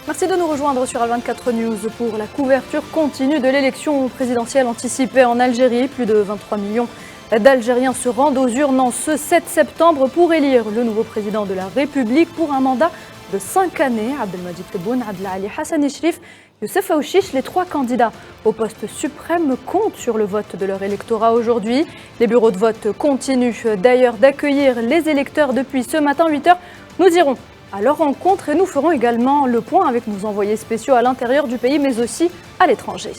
Merci de nous rejoindre sur Al24 News pour la couverture continue de l'élection présidentielle anticipée en Algérie. Plus de 23 millions d'Algériens se rendent aux urnes en ce 7 septembre pour élire le nouveau président de la République pour un mandat de 5 années. Abdelmadjid Tebboune, Abdelali Hassani Cherif, Youssef Aouchiche, les 3 candidats au poste suprême comptent sur le vote de leur électorat aujourd'hui. Les bureaux de vote continuent d'ailleurs d'accueillir les électeurs depuis ce matin 8h. Nous irons à leur rencontre et nous ferons également le point avec nos envoyés spéciaux à l'intérieur du pays mais aussi à l'étranger.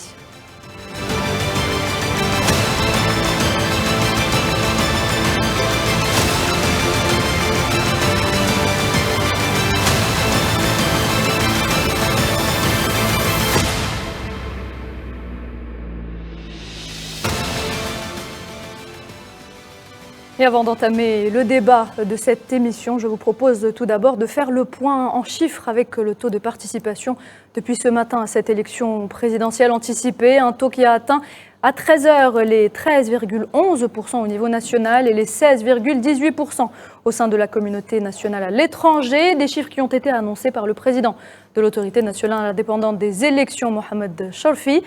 Et avant d'entamer le débat de cette émission, je vous propose tout d'abord de faire le point en chiffres avec le taux de participation depuis ce matin à cette élection présidentielle anticipée. Un taux qui a atteint à 13h les 13,11% au niveau national et les 16,18% au sein de la communauté nationale à l'étranger. Des chiffres qui ont été annoncés par le président de l'autorité nationale indépendante des élections, Mohamed Chorfi.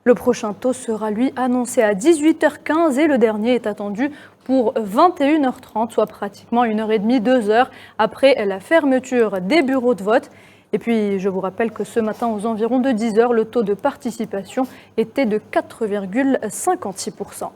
Le prochain taux sera lui annoncé à 18h15 et le dernier est attendu pour 21h30, soit pratiquement 1h30, 2h après la fermeture des bureaux de vote. Et puis, je vous rappelle que ce matin, aux environs de 10h, le taux de participation était de 4,56%.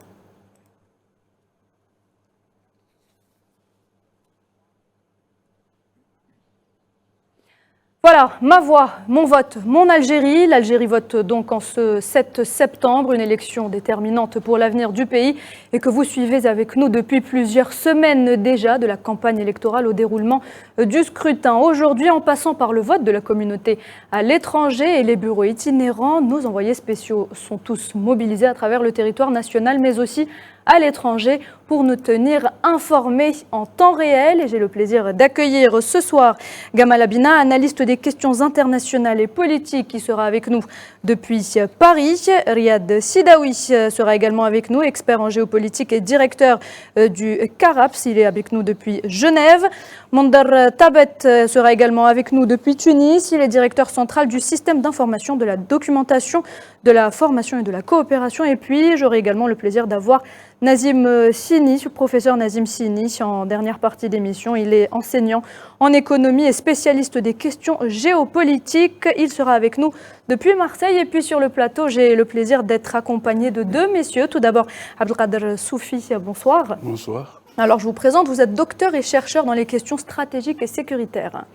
Voilà, ma voix, mon vote, mon Algérie. L'Algérie vote donc en ce 7 septembre, une élection déterminante pour l'avenir du pays et que vous suivez avec nous depuis plusieurs semaines déjà, de la campagne électorale au déroulement du scrutin. Aujourd'hui, en passant par le vote de la communauté à l'étranger et les bureaux itinérants, nos envoyés spéciaux sont tous mobilisés à travers le territoire national mais aussi à l'étranger pour nous tenir informés en temps réel. Et j'ai le plaisir d'accueillir ce soir Gamal Abina, analyste des questions internationales et politiques, qui sera avec nous depuis Paris. Riyad Sidawi sera également avec nous, expert en géopolitique et directeur du CARAPS. Il est avec nous depuis Genève. Mondar Tabet sera également avec nous depuis Tunis. Il est directeur central du système d'information de la documentation, de la formation et de la coopération. Et puis, j'aurai également le plaisir d'avoir Nazim Sini, professeur Nazim Sini, en dernière partie d'émission. Il est enseignant en économie et spécialiste des questions géopolitiques. Il sera avec nous depuis Marseille. Et puis sur le plateau, j'ai le plaisir d'être accompagné de 2 messieurs. Tout d'abord, Abdelkader Soufi, bonsoir. Bonsoir. Alors je vous présente, vous êtes docteur et chercheur dans les questions stratégiques et sécuritaires.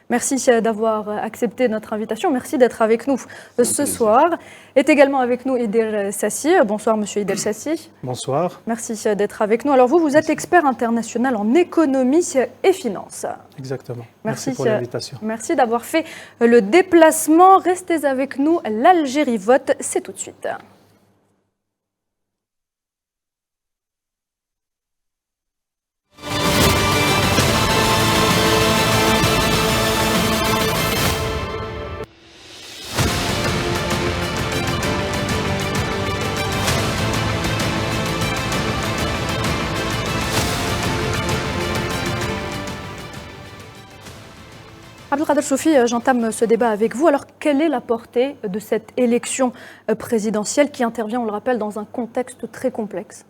Merci d'avoir accepté notre invitation. Merci d'être avec nous ce soir. Est également avec nous Idel Sassi. Bonsoir, monsieur Idel Sassi. Bonsoir. Merci d'être avec nous. Alors vous êtes expert international en économie et finance. Exactement. Merci pour l'invitation. Merci d'avoir fait le déplacement. Restez avec nous. L'Algérie vote, c'est tout de suite. Abdelkader Soufi, j'entame ce débat avec vous. Alors, quelle est la portée de cette élection présidentielle qui intervient, on le rappelle, dans un contexte très complexe?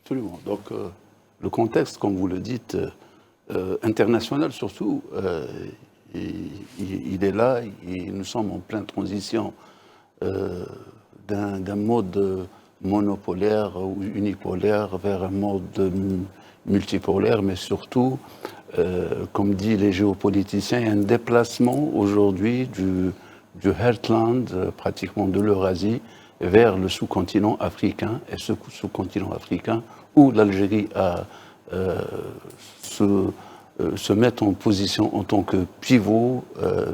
Absolument. Donc, le contexte, comme vous le dites, international surtout, il est là et nous sommes en pleine transition d'un mode monopolaire ou unipolaire vers un mode multipolaire, mais surtout, comme disent les géopoliticiens, il y a un déplacement aujourd'hui du heartland, pratiquement de l'Eurasie, vers le sous-continent africain. Et ce sous-continent africain, où l'Algérie se met en position en tant que pivot,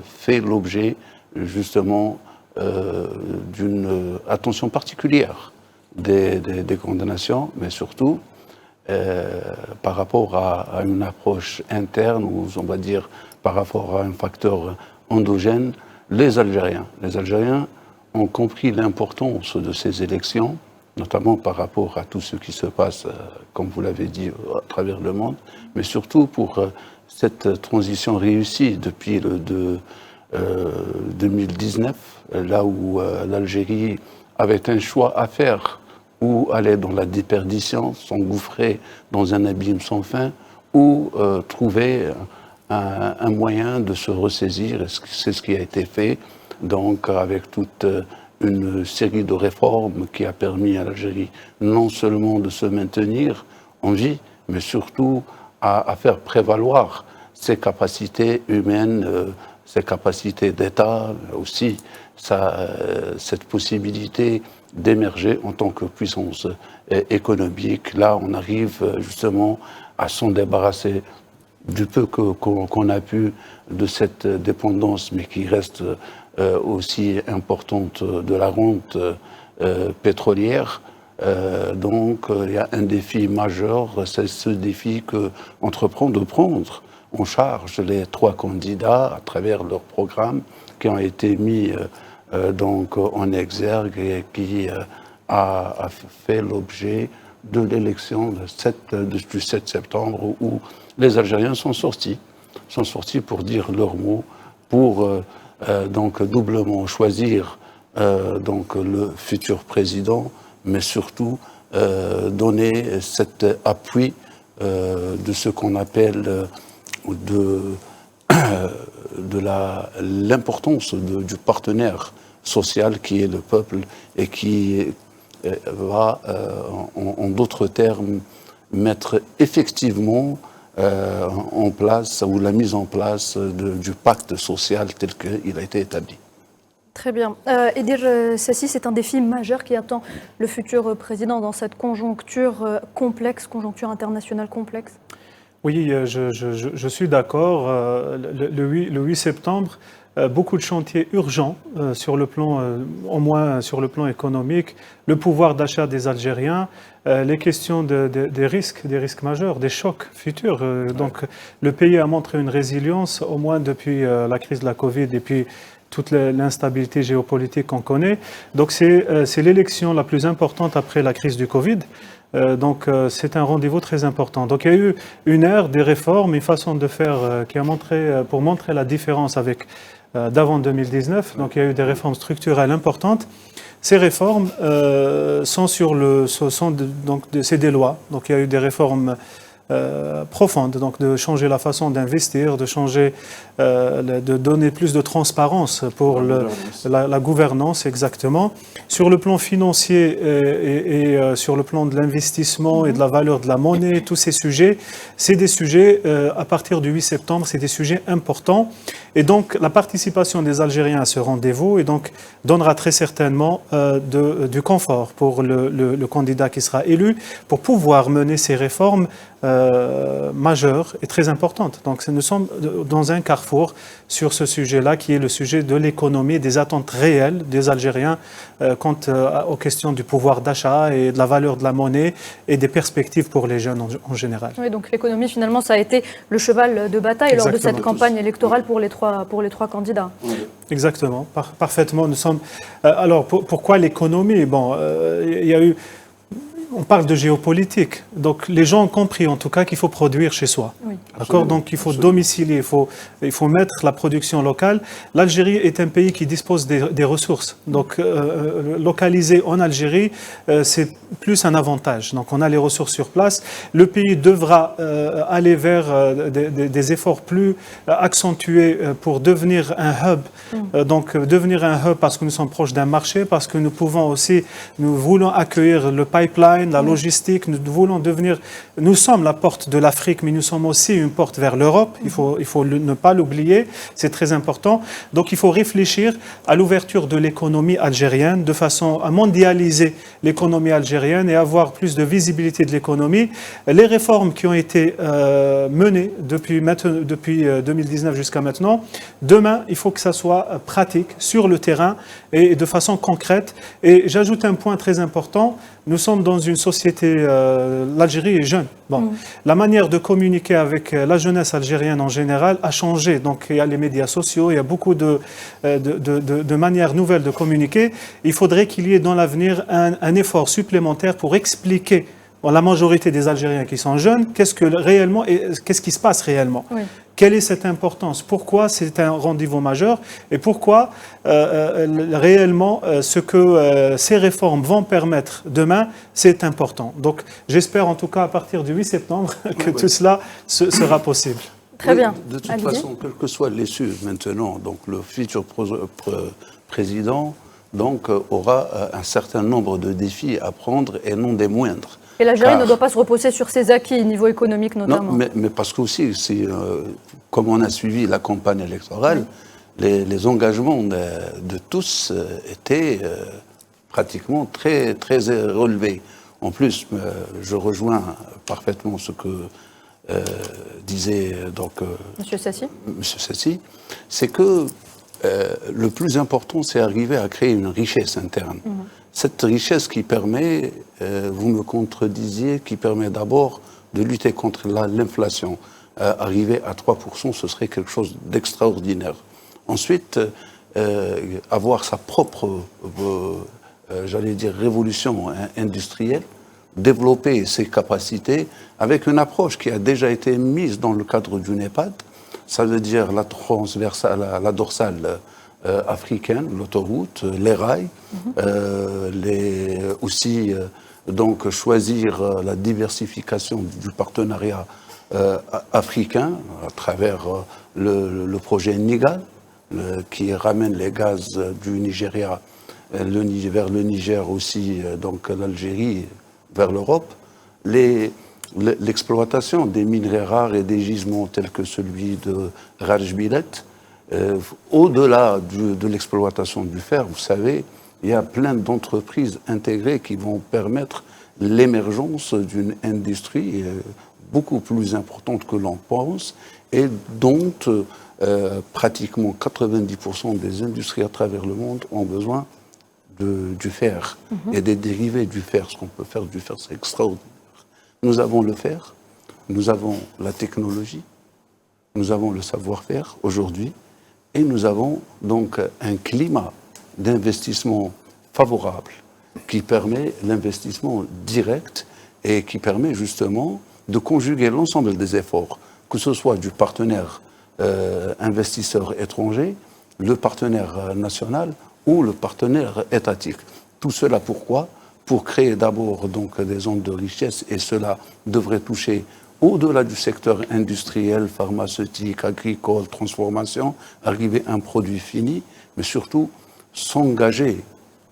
fait l'objet justement d'une attention particulière des condamnations, mais surtout par rapport à une approche interne, ou on va dire par rapport à un facteur endogène, les Algériens ont compris l'importance de ces élections, notamment par rapport à tout ce qui se passe, comme vous l'avez dit, à travers le monde, mais surtout pour cette transition réussie depuis le 2019, là où l'Algérie avait un choix à faire, ou aller dans la déperdition, s'engouffrer dans un abîme sans fin, ou trouver un moyen de se ressaisir. C'est ce qui a été fait, donc avec toute une série de réformes qui a permis à l'Algérie non seulement de se maintenir en vie, mais surtout à faire prévaloir ses capacités humaines, ses capacités d'État, aussi cette possibilité d'émerger en tant que puissance économique. Là, on arrive justement à s'en débarrasser du peu qu'on a pu de cette dépendance, mais qui reste aussi importante de la rente pétrolière. Donc, il y a un défi majeur, c'est ce défi qu'entreprend de prendre en charge les 3 candidats à travers leurs programmes qui ont été mis donc en exergue et qui a fait l'objet de l'élection du 7 septembre où les Algériens sont sortis pour dire leur mot, pour donc doublement choisir donc le futur président, mais surtout donner cet appui de ce qu'on appelle de l'importance du partenaire social qui est le peuple et qui va, en d'autres termes, mettre effectivement en place, ou la mise en place du pacte social tel qu'il a été établi. Très bien. Edir Sassi, c'est un défi majeur qui attend le futur président dans cette conjoncture complexe, conjoncture internationale complexe. Oui, je suis d'accord. Le 8 septembre, beaucoup de chantiers urgents sur le plan, au moins sur le plan économique, le pouvoir d'achat des Algériens, les questions des risques majeurs, des chocs futurs. Donc, le pays a montré une résilience, au moins depuis la crise de la Covid et puis toute l'instabilité géopolitique qu'on connaît. Donc, c'est l'élection la plus importante après la crise du Covid. Donc c'est un rendez-vous très important. Donc il y a eu une ère des réformes, une façon de faire qui a montré, pour montrer la différence avec d'avant 2019. Donc il y a eu des réformes structurelles importantes. Ces réformes c'est des lois. Donc il y a eu des réformes profonde, donc de changer la façon d'investir, de changer, de donner plus de transparence pour la gouvernance, exactement. Sur le plan financier et sur le plan de l'investissement et de la valeur de la monnaie, tous ces sujets, c'est des sujets, à partir du 8 septembre, c'est des sujets importants. Et donc, la participation des Algériens à ce rendez-vous et donc, donnera très certainement du confort pour le candidat qui sera élu, pour pouvoir mener ces réformes majeure et très importante. Donc nous sommes dans un carrefour sur ce sujet-là qui est le sujet de l'économie, des attentes réelles des Algériens quant aux questions du pouvoir d'achat et de la valeur de la monnaie et des perspectives pour les jeunes en général. Oui, donc l'économie finalement ça a été le cheval de bataille lors de cette campagne électorale pour les trois candidats. Exactement, parfaitement. Nous sommes. Alors pourquoi l'économie? Bon, il y a eu. On parle de géopolitique. Donc, les gens ont compris, en tout cas, qu'il faut produire chez soi. Oui. D'accord? Donc, il faut domicilier, il faut mettre la production locale. L'Algérie est un pays qui dispose des ressources. Donc, localiser en Algérie, c'est plus un avantage. Donc, on a les ressources sur place. Le pays devra aller vers des efforts plus accentués pour devenir un hub. Donc, devenir un hub parce que nous sommes proches d'un marché, parce que nous voulons accueillir le pipeline, la logistique, nous sommes la porte de l'Afrique, mais nous sommes aussi une porte vers l'Europe. Il faut ne pas l'oublier, c'est très important. Donc il faut réfléchir à l'ouverture de l'économie algérienne de façon à mondialiser l'économie algérienne et avoir plus de visibilité de l'économie. Les réformes qui ont été menées depuis 2019 jusqu'à maintenant, demain, il faut que ça soit pratique sur le terrain et de façon concrète. Et j'ajoute un point très important. Nous sommes dans une société, l'Algérie est jeune. Bon, la manière de communiquer avec la jeunesse algérienne en général a changé. Donc il y a les médias sociaux, il y a beaucoup de manières nouvelles de communiquer. Il faudrait qu'il y ait dans l'avenir un effort supplémentaire pour expliquer à la majorité des Algériens qui sont jeunes qu'est-ce qui se passe réellement. Oui. Quelle est cette importance? Pourquoi c'est un rendez-vous majeur? Et pourquoi réellement ce que ces réformes vont permettre demain, c'est important. Donc j'espère en tout cas à partir du 8 septembre que tout cela sera possible. Très bien. De toute façon, quelle que soit l'issue maintenant, donc le futur président aura un certain nombre de défis à prendre et non des moindres. Et l'Algérie ne doit pas se reposer sur ses acquis, niveau économique notamment. Non, mais parce qu'aussi, comme on a suivi la campagne électorale, les engagements de tous étaient pratiquement très, très relevés. En plus, je rejoins parfaitement ce que disait Monsieur Sassi, c'est que le plus important, c'est arriver à créer une richesse interne. Cette richesse qui permet, vous me contredisiez, qui permet d'abord de lutter contre l'inflation. Arriver à 3%, ce serait quelque chose d'extraordinaire. Ensuite, avoir sa propre, j'allais dire, révolution industrielle, développer ses capacités avec une approche qui a déjà été mise dans le cadre du NEPAD, ça veut dire la transversale, la dorsale africaine, l'autoroute, les rails, aussi donc choisir la diversification du partenariat africain à travers le projet Nigal, qui ramène les gaz du Nigeria vers le Niger aussi, donc l'Algérie vers l'Europe, l'exploitation des minerais rares et des gisements tels que celui de Rajbilet. Au-delà de l'exploitation du fer, vous savez, il y a plein d'entreprises intégrées qui vont permettre l'émergence d'une industrie beaucoup plus importante que l'on pense et dont pratiquement 90% des industries à travers le monde ont besoin du fer et des dérivés du fer. Ce qu'on peut faire du fer, c'est extraordinaire. Nous avons le fer, nous avons la technologie, nous avons le savoir-faire aujourd'hui et nous avons donc un climat d'investissement favorable qui permet l'investissement direct et qui permet justement de conjuguer l'ensemble des efforts, que ce soit du partenaire investisseur étranger, le partenaire national ou le partenaire étatique. Tout cela pourquoi? Pour créer d'abord donc des zones de richesse, et cela devrait toucher au-delà du secteur industriel, pharmaceutique, agricole, transformation, arriver à un produit fini, mais surtout s'engager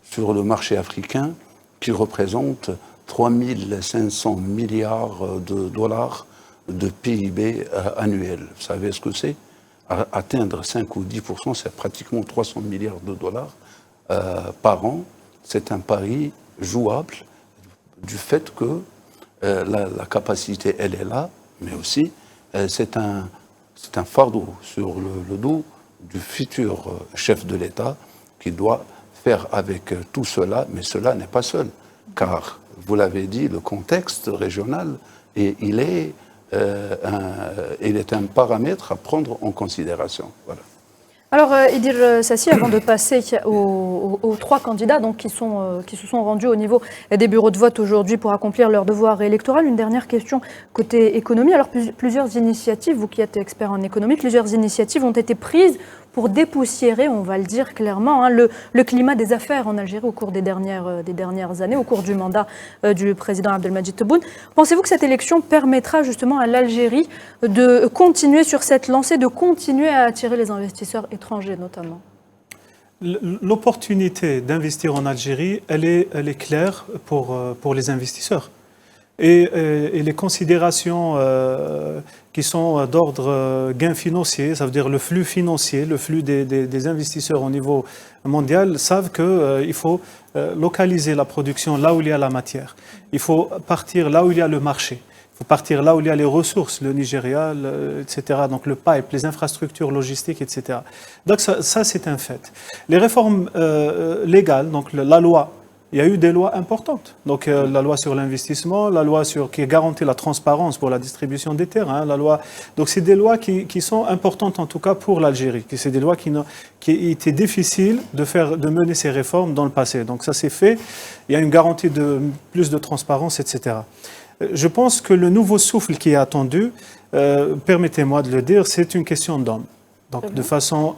sur le marché africain qui représente 3 500 milliards de dollars de PIB annuel. Vous savez ce que c'est? Atteindre 5 ou 10%, c'est pratiquement 300 milliards de dollars par an. C'est un pari jouable du fait que la capacité, elle est là, mais aussi c'est un fardeau sur le dos du futur chef de l'État qui doit faire avec tout cela, mais cela n'est pas seul, car, vous l'avez dit, le contexte régional, il est un paramètre à prendre en considération. Voilà. Alors, Idir Sassi, avant de passer aux trois candidats donc, qui se sont rendus au niveau des bureaux de vote aujourd'hui pour accomplir leur devoir électoral, une dernière question côté économie. Alors, plusieurs initiatives, vous qui êtes expert en économie, plusieurs initiatives ont été prises pour dépoussiérer, on va le dire clairement, hein, le climat des affaires en Algérie au cours des dernières années, au cours du mandat du président Abdelmadjid Tebboune. Pensez-vous que cette élection permettra justement à l'Algérie de continuer sur cette lancée, de continuer à attirer les investisseurs étrangers notamment? L'opportunité d'investir en Algérie, elle est claire pour les investisseurs. Et les considérations qui sont d'ordre gain financier, ça veut dire le flux financier, le flux des investisseurs au niveau mondial, savent qu'il faut localiser la production là où il y a la matière. Il faut partir là où il y a le marché. Il faut partir là où il y a les ressources, le Nigeria, etc. Donc le pipe, les infrastructures logistiques, etc. Donc ça c'est un fait. Les réformes légales, donc la loi, il y a eu des lois importantes. Donc la loi sur l'investissement, la loi qui garantit la transparence pour la distribution des terrains, la loi. Donc c'est des lois qui sont importantes en tout cas pour l'Algérie. C'est des lois qui étaient difficiles de mener ces réformes dans le passé. Donc ça c'est fait. Il y a une garantie de plus de transparence, etc. Je pense que le nouveau souffle qui est attendu, permettez-moi de le dire, c'est une question d'hommes. Donc, de façon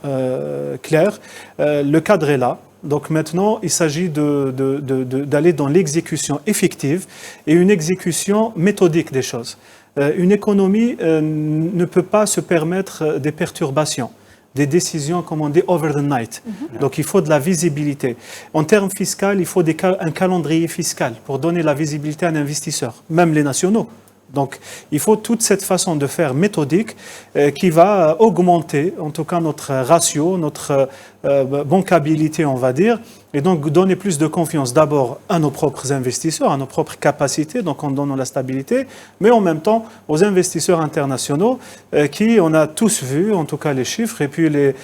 claire, le cadre est là. Donc maintenant, il s'agit d'aller dans l'exécution effective et une exécution méthodique des choses. Une économie ne peut pas se permettre des perturbations, des décisions, comme on dit, over the night. Donc il faut de la visibilité. En termes fiscaux, il faut un calendrier fiscal pour donner la visibilité à un investisseur, même les nationaux. Donc, il faut toute cette façon de faire méthodique qui va augmenter, en tout cas, notre ratio, notre bancabilité, on va dire, et donc donner plus de confiance d'abord à nos propres investisseurs, à nos propres capacités, donc en donnant la stabilité, mais en même temps aux investisseurs internationaux qui, on a tous vu, en tout cas les chiffres, et puis les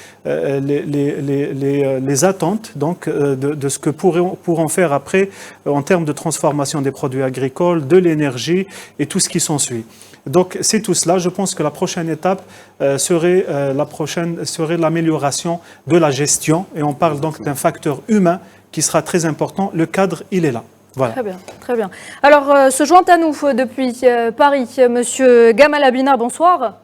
attentes donc, de ce que pourront faire après en termes de transformation des produits agricoles, de l'énergie et tout ce qui s'ensuit. Donc c'est tout cela. Je pense que la prochaine étape serait l'amélioration de la gestion. Et on parle donc d'un facteur humain qui sera très important. Le cadre, il est là. Voilà. Très bien, très bien. Alors, se joint à nous depuis Paris, Monsieur Gamal Abina, bonsoir.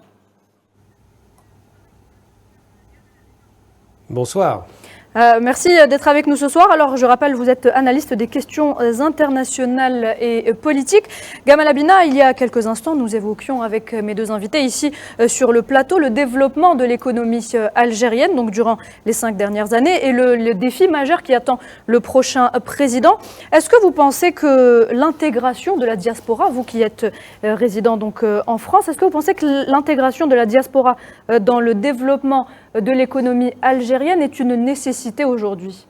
Bonsoir. Merci d'être avec nous ce soir. Alors, je rappelle, vous êtes analyste des questions internationales et politiques. Gamal Abina, il y a quelques instants, nous évoquions avec mes deux invités ici sur le plateau le développement de l'économie algérienne, donc durant les 5 dernières années, et le défi majeur qui attend le prochain président. Est-ce que vous pensez que l'intégration de la diaspora, vous qui êtes résident donc en France, est-ce que vous pensez que l'intégration de la diaspora dans le développement de l'économie algérienne est une nécessité aujourd'hui?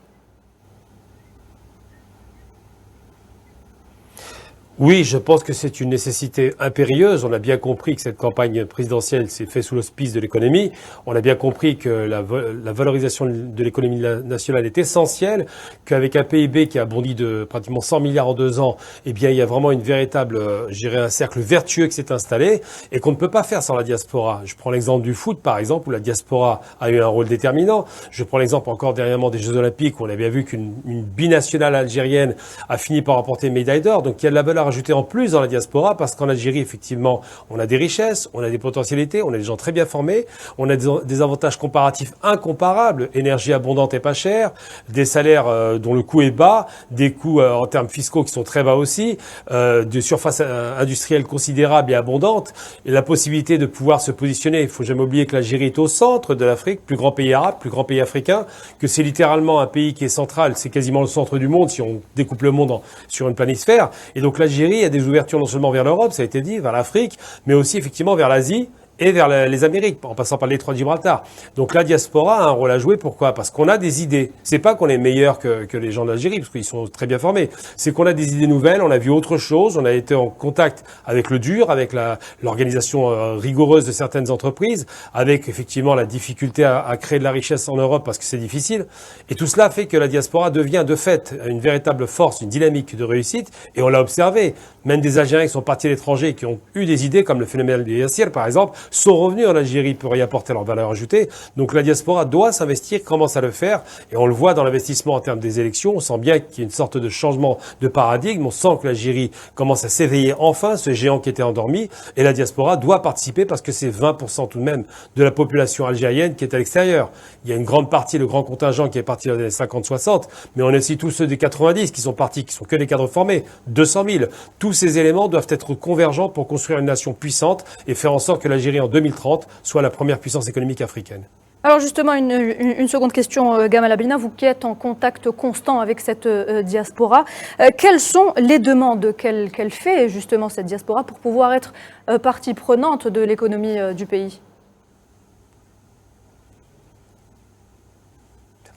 Oui, je pense que c'est une nécessité impérieuse. On a bien compris que cette campagne présidentielle s'est faite sous l'auspice de l'économie. On a bien compris que la valorisation de l'économie nationale est essentielle, qu'avec un PIB qui a bondi de pratiquement 100 milliards en 2 ans, eh bien, il y a vraiment une véritable, je dirais, un cercle vertueux qui s'est installé et qu'on ne peut pas faire sans la diaspora. Je prends l'exemple du foot, par exemple, où la diaspora a eu un rôle déterminant. Je prends l'exemple encore dernièrement des Jeux Olympiques, où on a bien vu qu'une binationale algérienne a fini par remporter une médaille d'or. Donc, il y a de la valeur ajoutée en plus dans la diaspora, parce qu'en Algérie, effectivement, on a des richesses, on a des potentialités, on a des gens très bien formés, on a des avantages comparatifs incomparables, énergie abondante et pas chère, des salaires dont le coût est bas, des coûts en termes fiscaux qui sont très bas aussi, de surface industrielle considérable et abondante, et la possibilité de pouvoir se positionner. Il faut jamais oublier que l'Algérie est au centre de l'Afrique, plus grand pays arabe, plus grand pays africain, que c'est littéralement un pays qui est central, c'est quasiment le centre du monde si on découpe le monde sur une planisphère. Et donc l'Algérie a des ouvertures non seulement vers l'Europe, ça a été dit, vers l'Afrique, mais aussi effectivement vers l'Asie et vers les Amériques, en passant par l'étroit de Gibraltar. Donc la diaspora a un rôle à jouer. Pourquoi? Parce qu'on a des idées. C'est pas qu'on est meilleur que les gens d'Algérie, parce qu'ils sont très bien formés. C'est qu'on a des idées nouvelles, on a vu autre chose, on a été en contact avec le dur, avec l'organisation rigoureuse de certaines entreprises, avec effectivement la difficulté à créer de la richesse en Europe parce que c'est difficile. Et tout cela fait que la diaspora devient de fait une véritable force, une dynamique de réussite. Et on l'a observé. Même des Algériens qui sont partis à l'étranger, qui ont eu des idées, comme le phénomène de Yassir, par exemple, sont revenus en Algérie pour y apporter leur valeur ajoutée. Donc la diaspora doit s'investir, commence à le faire, et on le voit dans l'investissement en termes des élections. On sent bien qu'il y a une sorte de changement de paradigme. On sent que l'Algérie commence à s'éveiller enfin, ce géant qui était endormi, et la diaspora doit participer parce que c'est 20% tout de même de la population algérienne qui est à l'extérieur. Il y a une grande partie, le grand contingent qui est parti dans les années 50-60, mais on a aussi tous ceux des 90 qui sont partis, qui sont que des cadres formés, 200 000. Tous ces éléments doivent être convergents pour construire une nation puissante et faire en sorte que l'Algérie en 2030 soit la première puissance économique africaine. Alors justement, une seconde question, Gamal Abina, vous qui êtes en contact constant avec cette diaspora, quelles sont les demandes qu'elle fait justement cette diaspora pour pouvoir être partie prenante de l'économie du pays?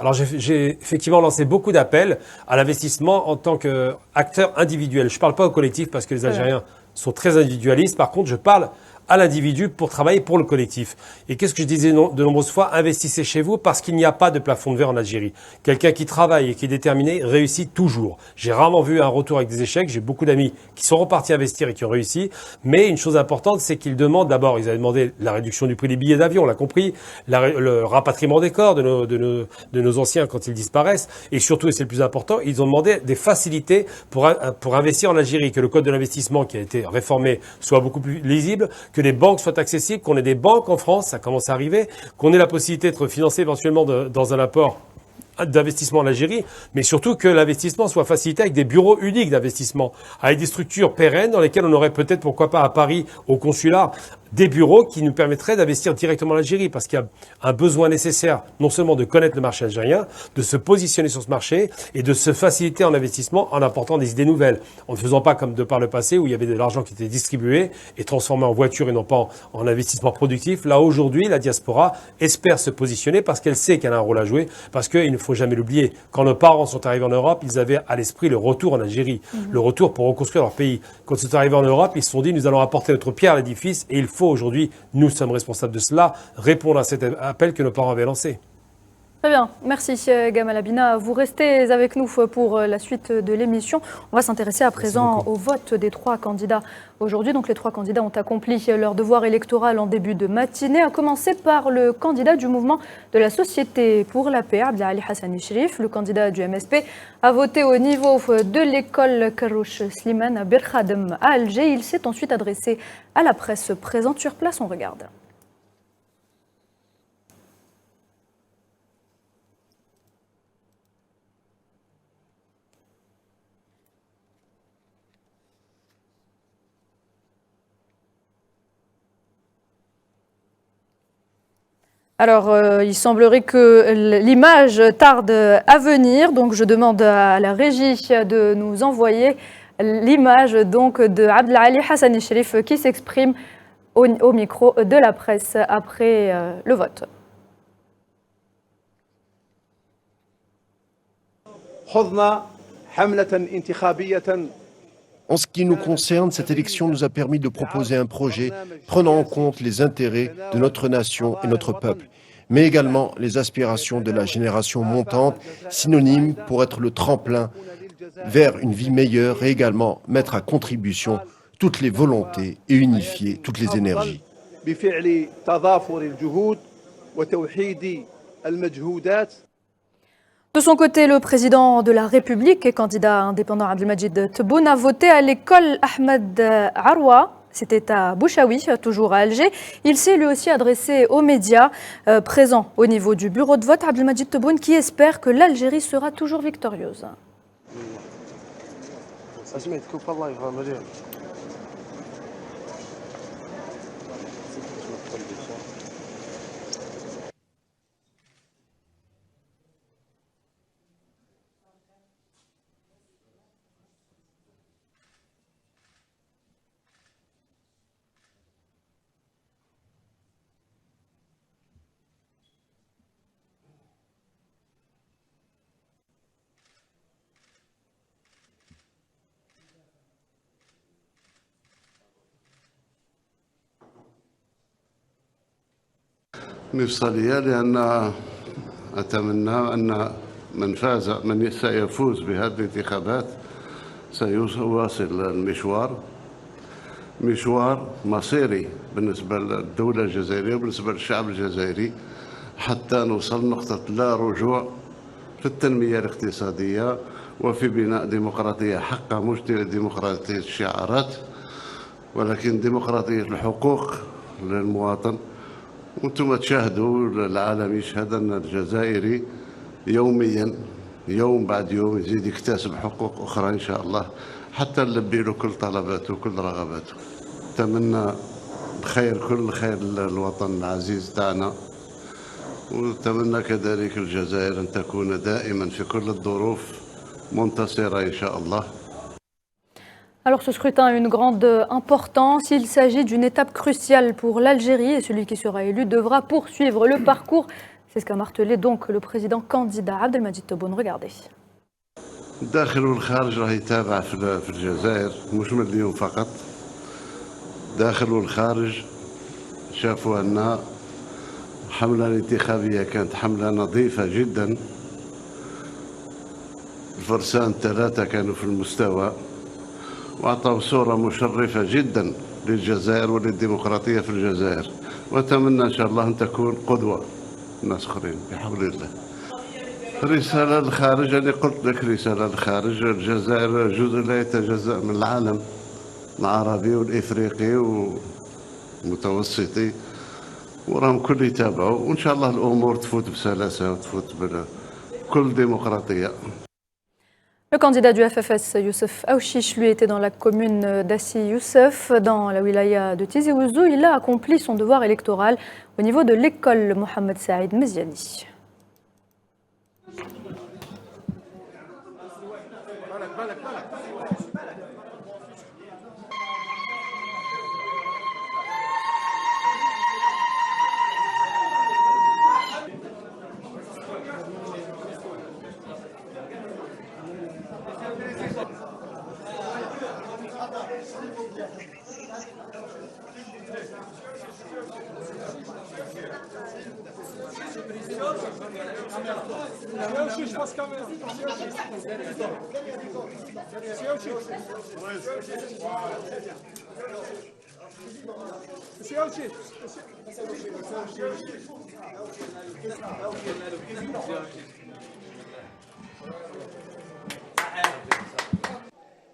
Alors j'ai effectivement lancé beaucoup d'appels à l'investissement en tant qu'acteur individuel. Je ne parle pas au collectif parce que les Algériens sont très individualistes. Par contre, je parle à l'individu pour travailler pour le collectif. Et qu'est-ce que je disais de nombreuses fois? Investissez chez vous parce qu'il n'y a pas de plafond de verre en Algérie. Quelqu'un qui travaille et qui est déterminé réussit toujours. J'ai rarement vu un retour avec des échecs. J'ai beaucoup d'amis qui sont repartis investir et qui ont réussi. Mais une chose importante, c'est qu'ils demandent d'abord, ils avaient demandé la réduction du prix des billets d'avion, on l'a compris, le rapatriement des corps de nos anciens quand ils disparaissent. Et surtout, et c'est le plus important, ils ont demandé des facilités pour investir en Algérie, que le code de l'investissement qui a été réformé soit beaucoup plus lisible, que les banques soient accessibles, qu'on ait des banques en France, ça commence à arriver, qu'on ait la possibilité d'être financé éventuellement dans un apport d'investissement en Algérie, mais surtout que l'investissement soit facilité avec des bureaux uniques d'investissement, avec des structures pérennes dans lesquelles on aurait peut-être, pourquoi pas à Paris, au consulat, des bureaux qui nous permettraient d'investir directement en Algérie, parce qu'il y a un besoin nécessaire non seulement de connaître le marché algérien, de se positionner sur ce marché et de se faciliter en investissement en apportant des idées nouvelles, en ne faisant pas comme de par le passé où il y avait de l'argent qui était distribué et transformé en voiture et non pas en investissement productif. Là, aujourd'hui, la diaspora espère se positionner parce qu'elle sait qu'elle a un rôle à jouer, parce qu'il ne faut jamais l'oublier. Quand nos parents sont arrivés en Europe, ils avaient à l'esprit le retour en Algérie, le retour pour reconstruire leur pays. Quand ils sont arrivés en Europe, ils se sont dit, nous allons apporter notre pierre à l'édifice et il faut aujourd'hui, nous sommes responsables de cela, répondre à cet appel que nos parents avaient lancé. Très bien, merci Gamal Abina. Vous restez avec nous pour la suite de l'émission. On va s'intéresser à présent au vote des 3 candidats aujourd'hui. Donc les 3 candidats ont accompli leur devoir électoral en début de matinée, à commencer par le candidat du mouvement de la Société pour la paix, Abdelali Hassani Cherif. Le candidat du MSP a voté au niveau de l'école Karouch Slimane à Berkhadem à Alger. Il s'est ensuite adressé à la presse présente sur place. On regarde. Alors, il semblerait que l'image tarde à venir, donc je demande à la régie de nous envoyer l'image donc de Abdelali Hassani Cherif qui s'exprime au micro de la presse après le vote. En ce qui nous concerne, cette élection nous a permis de proposer un projet prenant en compte les intérêts de notre nation et notre peuple, mais également les aspirations de la génération montante, synonyme pour être le tremplin vers une vie meilleure et également mettre à contribution toutes les volontés et unifier toutes les énergies. De son côté, le président de la République et candidat indépendant Abdelmajid Tebboune a voté à l'école Ahmed Arwa. C'était à Bouchaoui, toujours à Alger. Il s'est lui aussi adressé aux médias présents au niveau du bureau de vote. Abdelmajid Tebboune qui espère que l'Algérie sera toujours victorieuse. مفصلية لأن أتمنى أن من سيفوز بهذه الانتخابات سيواصل المشوار مشوار مصيري بالنسبة للدولة الجزائرية وبالنسبة للشعب الجزائري حتى نوصل نقطة لا رجوع في التنمية الاقتصادية وفي بناء ديمقراطية حقة مش ديمقراطية الشعارات ولكن ديمقراطية الحقوق للمواطن. وانتم تشاهدوا العالم يشهد ان الجزائري يوميا يوم بعد يوم يزيد يكتسب حقوق اخرى ان شاء الله حتى نلبي له كل طلباته وكل رغباته. اتمنى بخير كل خير للوطن العزيز تاعنا ونتمنى كذلك الجزائر ان تكون دائما في كل الظروف منتصره ان شاء الله. Alors ce scrutin a une grande importance. Il s'agit d'une étape cruciale pour l'Algérie et celui qui sera élu devra poursuivre le parcours. C'est ce qu'a martelé donc le président candidat Abdelmajid Tebboune. Regardez. الداخل والخارج راه يتابع في الجزائر مش من اليوم فقط داخل والخارج شافوا أن الحملة الانتخابية كانت حملة نظيفة جدا. الفرسان الثلاثة كانوا في المستوى وأعطوا صورة مشرفة جدا للجزائر وللديمقراطية في الجزائر، وأتمنى إن شاء الله أن تكون قدوة الناس آخرين بحول الله. رسالة للخارج، أنا قلت لك رسالة للخارج، الجزائر جزء لا يتجزأ من العالم العربي والإفريقي والمتوسطي، وراهم كل يتابعوا، وإن شاء الله الأمور تفوت بسلاسة وتفوت بكل ديمقراطية. Le candidat du FFS, Youssef Aouchiche, lui était dans la commune d'Assi Youssef, dans la wilaya de Tizi Ouzou. Il a accompli son devoir électoral au niveau de l'école Mohamed Saïd Meziani.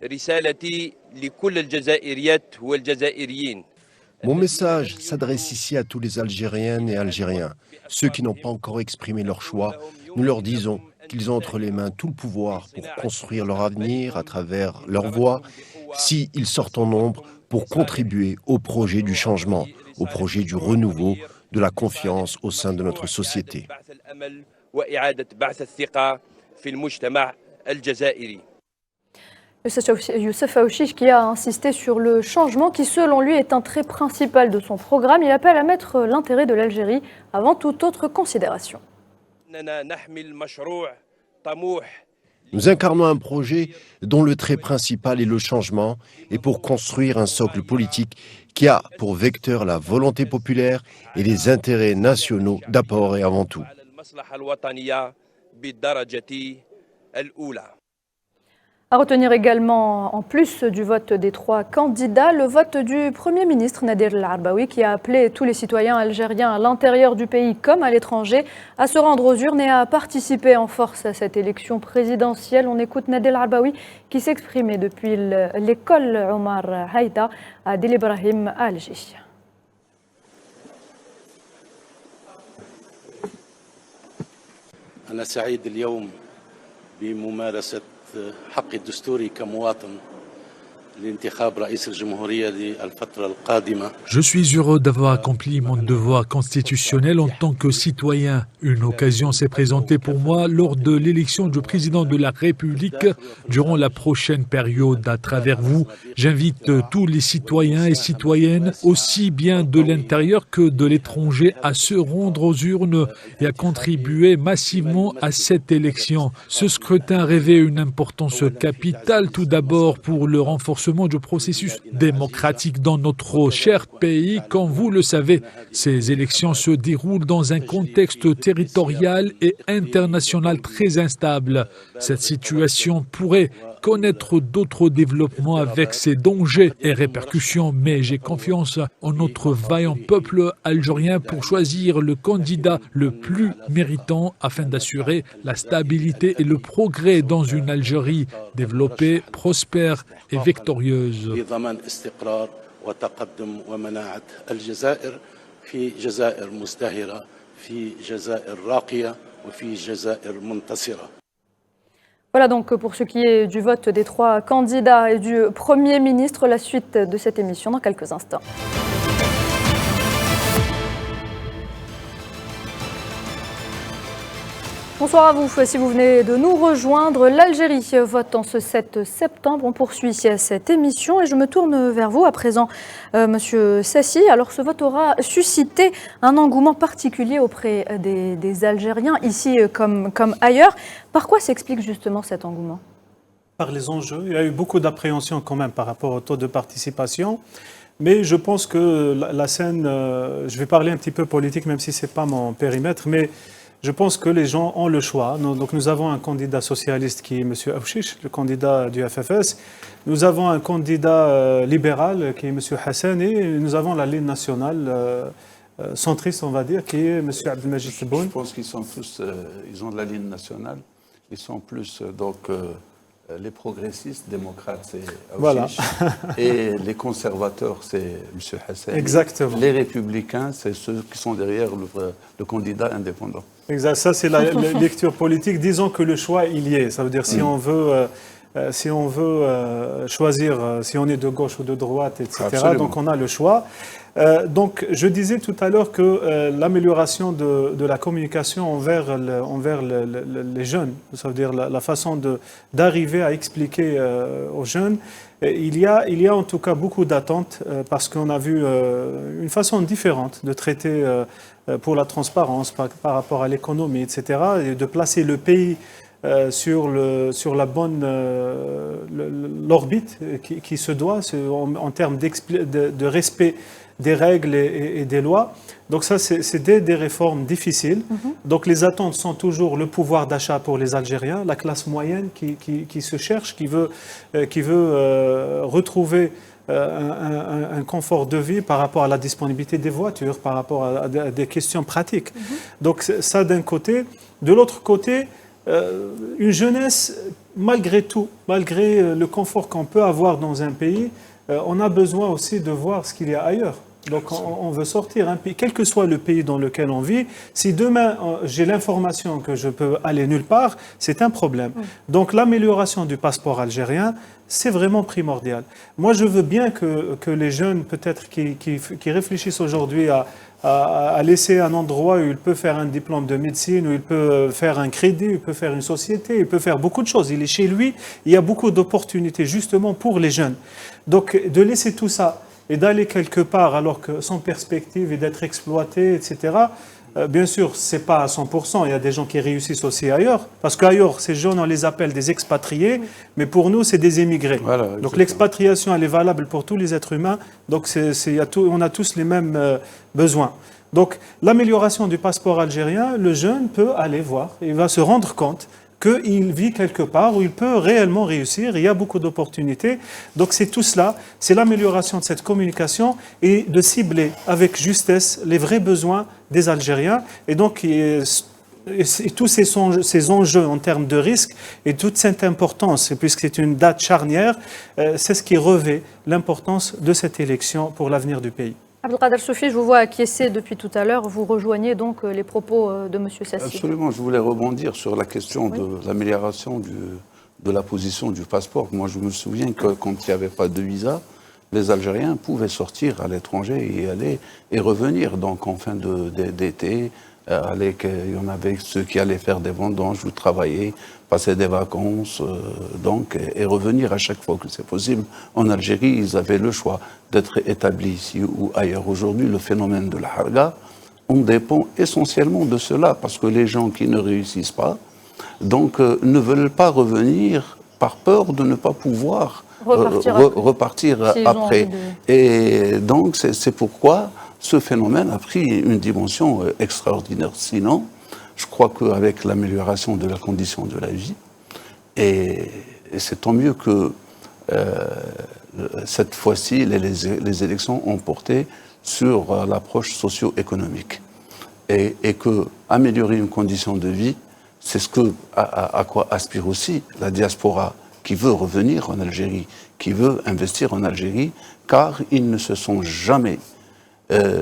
رسالتي لكل الجزائريات والجزائريين. Mon message s'adresse ici à tous les Algériennes et Algériens. Ceux qui n'ont pas encore exprimé leur choix, nous leur disons qu'ils ont entre les mains tout le pouvoir pour construire leur avenir à travers leur voix, s'ils sortent en nombre pour contribuer au projet du changement, au projet du renouveau, de la confiance au sein de notre société. Youssef Aouchiche qui a insisté sur le changement qui, selon lui, est un trait principal de son programme. Il appelle à mettre l'intérêt de l'Algérie avant toute autre considération. Nous incarnons un projet dont le trait principal est le changement et pour construire un socle politique qui a pour vecteur la volonté populaire et les intérêts nationaux d'abord et avant tout. À retenir également, en plus du vote des trois candidats, le vote du Premier ministre Nadir El-Arbaoui qui a appelé tous les citoyens algériens à l'intérieur du pays comme à l'étranger à se rendre aux urnes et à participer en force à cette élection présidentielle. On écoute Nadir El-Arbaoui qui s'exprimait depuis l'école Omar Haïda à Del Ibrahim à Alger. أنا سعيد اليوم بممارسة حقي الدستوري كمواطن لانتخاب رئيس الجمهورية للفترة القادمة. Je suis heureux d'avoir accompli mon devoir constitutionnel en tant que citoyen. Une occasion s'est présentée pour moi lors de l'élection du président de la République durant la prochaine période. À travers vous, j'invite tous les citoyens et citoyennes, aussi bien de l'intérieur que de l'étranger, à se rendre aux urnes et à contribuer massivement à cette élection. Ce scrutin revêt une importance capitale, tout d'abord pour le renforcement du processus démocratique dans notre cher pays. Comme vous le savez, ces élections se déroulent dans un contexte territorial et international très instable. Cette situation pourrait connaître d'autres développements avec ses dangers et répercussions, mais j'ai confiance en notre vaillant peuple algérien pour choisir le candidat le plus méritant afin d'assurer la stabilité et le progrès dans une Algérie développée, prospère et victorieuse. Voilà donc pour ce qui est du vote des trois candidats et du Premier ministre, la suite de cette émission dans quelques instants. Bonsoir à vous, si vous venez de nous rejoindre. L'Algérie vote en ce 7 septembre. On poursuit cette émission et je me tourne vers vous à présent, Monsieur Sassi. Alors ce vote aura suscité un engouement particulier auprès des Algériens, ici comme ailleurs. Par quoi s'explique justement cet engouement ? Par les enjeux. Il y a eu beaucoup d'appréhension quand même par rapport au taux de participation. Mais je pense que la scène, je vais parler un petit peu politique, même si ce n'est pas mon périmètre, mais je pense que les gens ont le choix. Donc nous avons un candidat socialiste qui est M. Aouchiche, le candidat du FFS. Nous avons un candidat libéral qui est M. Hassan et nous avons la ligne nationale centriste, on va dire, qui est M. Abdelmajid Tebboune. Je pense qu'ils sont tous, ils ont de la ligne nationale. Ils sont plus les progressistes démocrates, c'est Aouchiche. Voilà. Et les conservateurs, c'est M. Hassan. Exactement. Les républicains, c'est ceux qui sont derrière le candidat indépendant. Exact. Ça, c'est la lecture politique. Disons que le choix, il y est. Ça veut dire si on veut choisir si on est de gauche ou de droite, etc. Absolument. Donc on a le choix. Donc je disais tout à l'heure que l'amélioration de la communication envers les jeunes, ça veut dire la façon d'arriver à expliquer aux jeunes, il y a en tout cas beaucoup d'attentes parce qu'on a vu une façon différente de traiter pour la transparence par rapport à l'économie, etc. et de placer le pays sur la bonne l'orbite qui se doit en termes de respect des règles et des lois. Donc ça, c'est des réformes difficiles. Donc les attentes sont toujours le pouvoir d'achat pour les Algériens, la classe moyenne qui se cherche, qui veut retrouver un confort de vie par rapport à la disponibilité des voitures, par rapport à des questions pratiques. Donc ça d'un côté. De l'autre côté, une jeunesse, malgré tout, malgré le confort qu'on peut avoir dans un pays, on a besoin aussi de voir ce qu'il y a ailleurs. Donc on veut sortir un pays, quel que soit le pays dans lequel on vit. Si demain j'ai l'information que je peux aller nulle part, c'est un problème. Donc l'amélioration du passeport algérien, c'est vraiment primordial. Moi je veux bien que les jeunes peut-être qui réfléchissent aujourd'hui à laisser un endroit où il peut faire un diplôme de médecine, où il peut faire un crédit, il peut faire une société, il peut faire beaucoup de choses. Il est chez lui, il y a beaucoup d'opportunités justement pour les jeunes. Donc de laisser tout ça et d'aller quelque part alors que sans perspective et d'être exploité, etc., bien sûr, ce n'est pas à 100%. Il y a des gens qui réussissent aussi ailleurs. Parce qu'ailleurs, ces jeunes, on les appelle des expatriés, mais pour nous, c'est des émigrés. Voilà, donc l'expatriation, elle est valable pour tous les êtres humains. Donc on a tous les mêmes besoins. Donc l'amélioration du passeport algérien, le jeune peut aller voir. Il va se rendre compte qu'il vit quelque part où il peut réellement réussir. Il y a beaucoup d'opportunités. Donc c'est tout cela, c'est l'amélioration de cette communication et de cibler avec justesse les vrais besoins des Algériens. Et donc tous ces enjeux en termes de risque et toute cette importance, puisque c'est une date charnière, c'est ce qui revêt l'importance de cette élection pour l'avenir du pays. Abdelkader Soufi, je vous vois acquiescer depuis tout à l'heure. Vous rejoignez donc les propos de M. Sassi. Absolument. Je voulais rebondir sur la question de l'amélioration de la position du passeport. Moi, je me souviens que quand il n'y avait pas de visa, les Algériens pouvaient sortir à l'étranger et aller et revenir. Donc, en fin d'été, il y en avait ceux qui allaient faire des vendanges ou travailler, passer des vacances, et revenir à chaque fois que c'est possible. En Algérie, ils avaient le choix d'être établis ici ou ailleurs. Aujourd'hui, le phénomène de la harga, on dépend essentiellement de cela, parce que les gens qui ne réussissent pas, ne veulent pas revenir par peur de ne pas pouvoir repartir après. Et donc, c'est pourquoi ce phénomène a pris une dimension extraordinaire. Sinon, je crois qu'avec l'amélioration de la condition de la vie, et c'est tant mieux que cette fois-ci, les élections ont porté sur l'approche socio-économique. Et que améliorer une condition de vie, c'est à quoi aspire aussi la diaspora qui veut revenir en Algérie, qui veut investir en Algérie, car ils ne se sont jamais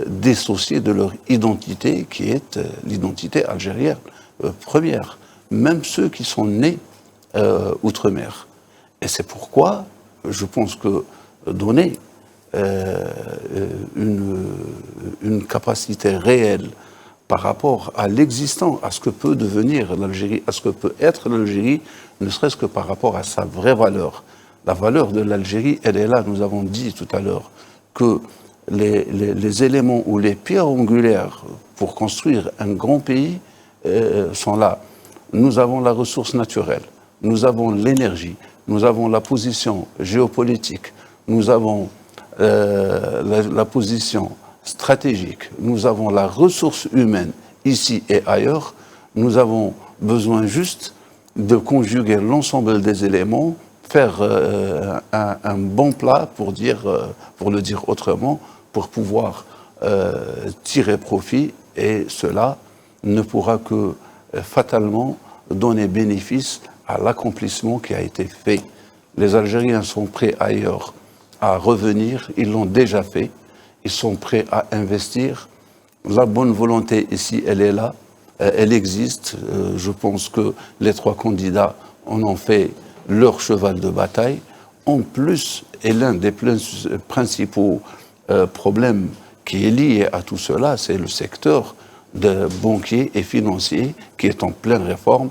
dissociés de leur identité, qui est l'identité algérienne première, même ceux qui sont nés outre-mer. Et c'est pourquoi je pense que donner une capacité réelle par rapport à l'existant, à ce que peut devenir l'Algérie, à ce que peut être l'Algérie, ne serait-ce que par rapport à sa vraie valeur. La valeur de l'Algérie, elle est là. Nous avons dit tout à l'heure que les éléments ou les pierres angulaires pour construire un grand pays sont là. Nous avons la ressource naturelle, nous avons l'énergie, nous avons la position géopolitique, nous avons la position stratégique, nous avons la ressource humaine ici et ailleurs, nous avons besoin juste de conjuguer l'ensemble des éléments, faire un bon plat, pour le dire autrement, pour pouvoir tirer profit, et cela ne pourra que fatalement donner bénéfice à l'accomplissement qui a été fait. Les Algériens sont prêts ailleurs à revenir, ils l'ont déjà fait, ils sont prêts à investir. La bonne volonté ici, elle est là, elle existe. Je pense que les 3 candidats en ont fait leur cheval de bataille. En plus, et l'un des principaux problèmes qui est lié à tout cela, c'est le secteur banquier et financier qui est en pleine réforme.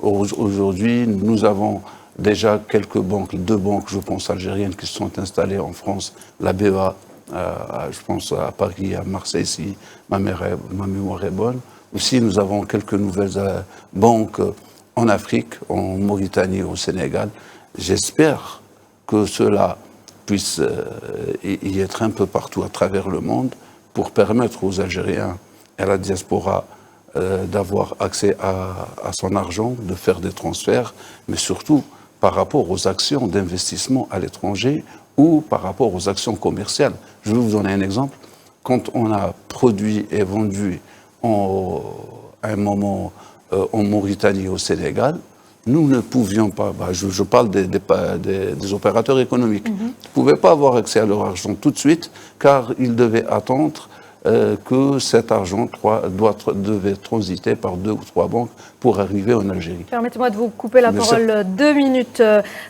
Aujourd'hui, nous avons déjà quelques banques, 2 banques, je pense, algériennes qui se sont installées en France, la BEA, je pense à Paris, à Marseille, si ma mémoire est bonne. Aussi, nous avons quelques nouvelles banques en Afrique, en Mauritanie, au Sénégal. J'espère que cela puisse y être un peu partout à travers le monde pour permettre aux Algériens et à la diaspora d'avoir accès à son argent, de faire des transferts, mais surtout par rapport aux actions d'investissement à l'étranger ou par rapport aux actions commerciales. Je vais vous donner un exemple. Quand on a produit et vendu à un moment en Mauritanie, au Sénégal, nous ne pouvions pas, je parle des opérateurs économiques, ne pouvaient pas avoir accès à leur argent tout de suite, car ils devaient attendre que cet argent devait transiter par 2 ou 3 banques pour arriver en Algérie. Permettez-moi de vous couper la parole 2 minutes,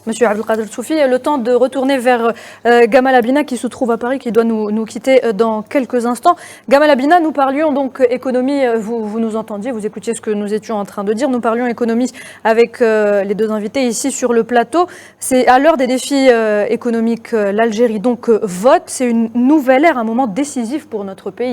Monsieur Abdelkader Soufi. Le temps de retourner vers Gamal Abina qui se trouve à Paris, qui doit nous quitter dans quelques instants. Gamal Abina, nous parlions donc économie, vous nous entendiez, vous écoutiez ce que nous étions en train de dire. Nous parlions économie avec les 2 invités ici sur le plateau. C'est à l'heure des défis économiques, l'Algérie donc vote. C'est une nouvelle ère, un moment décisif pour notre pays.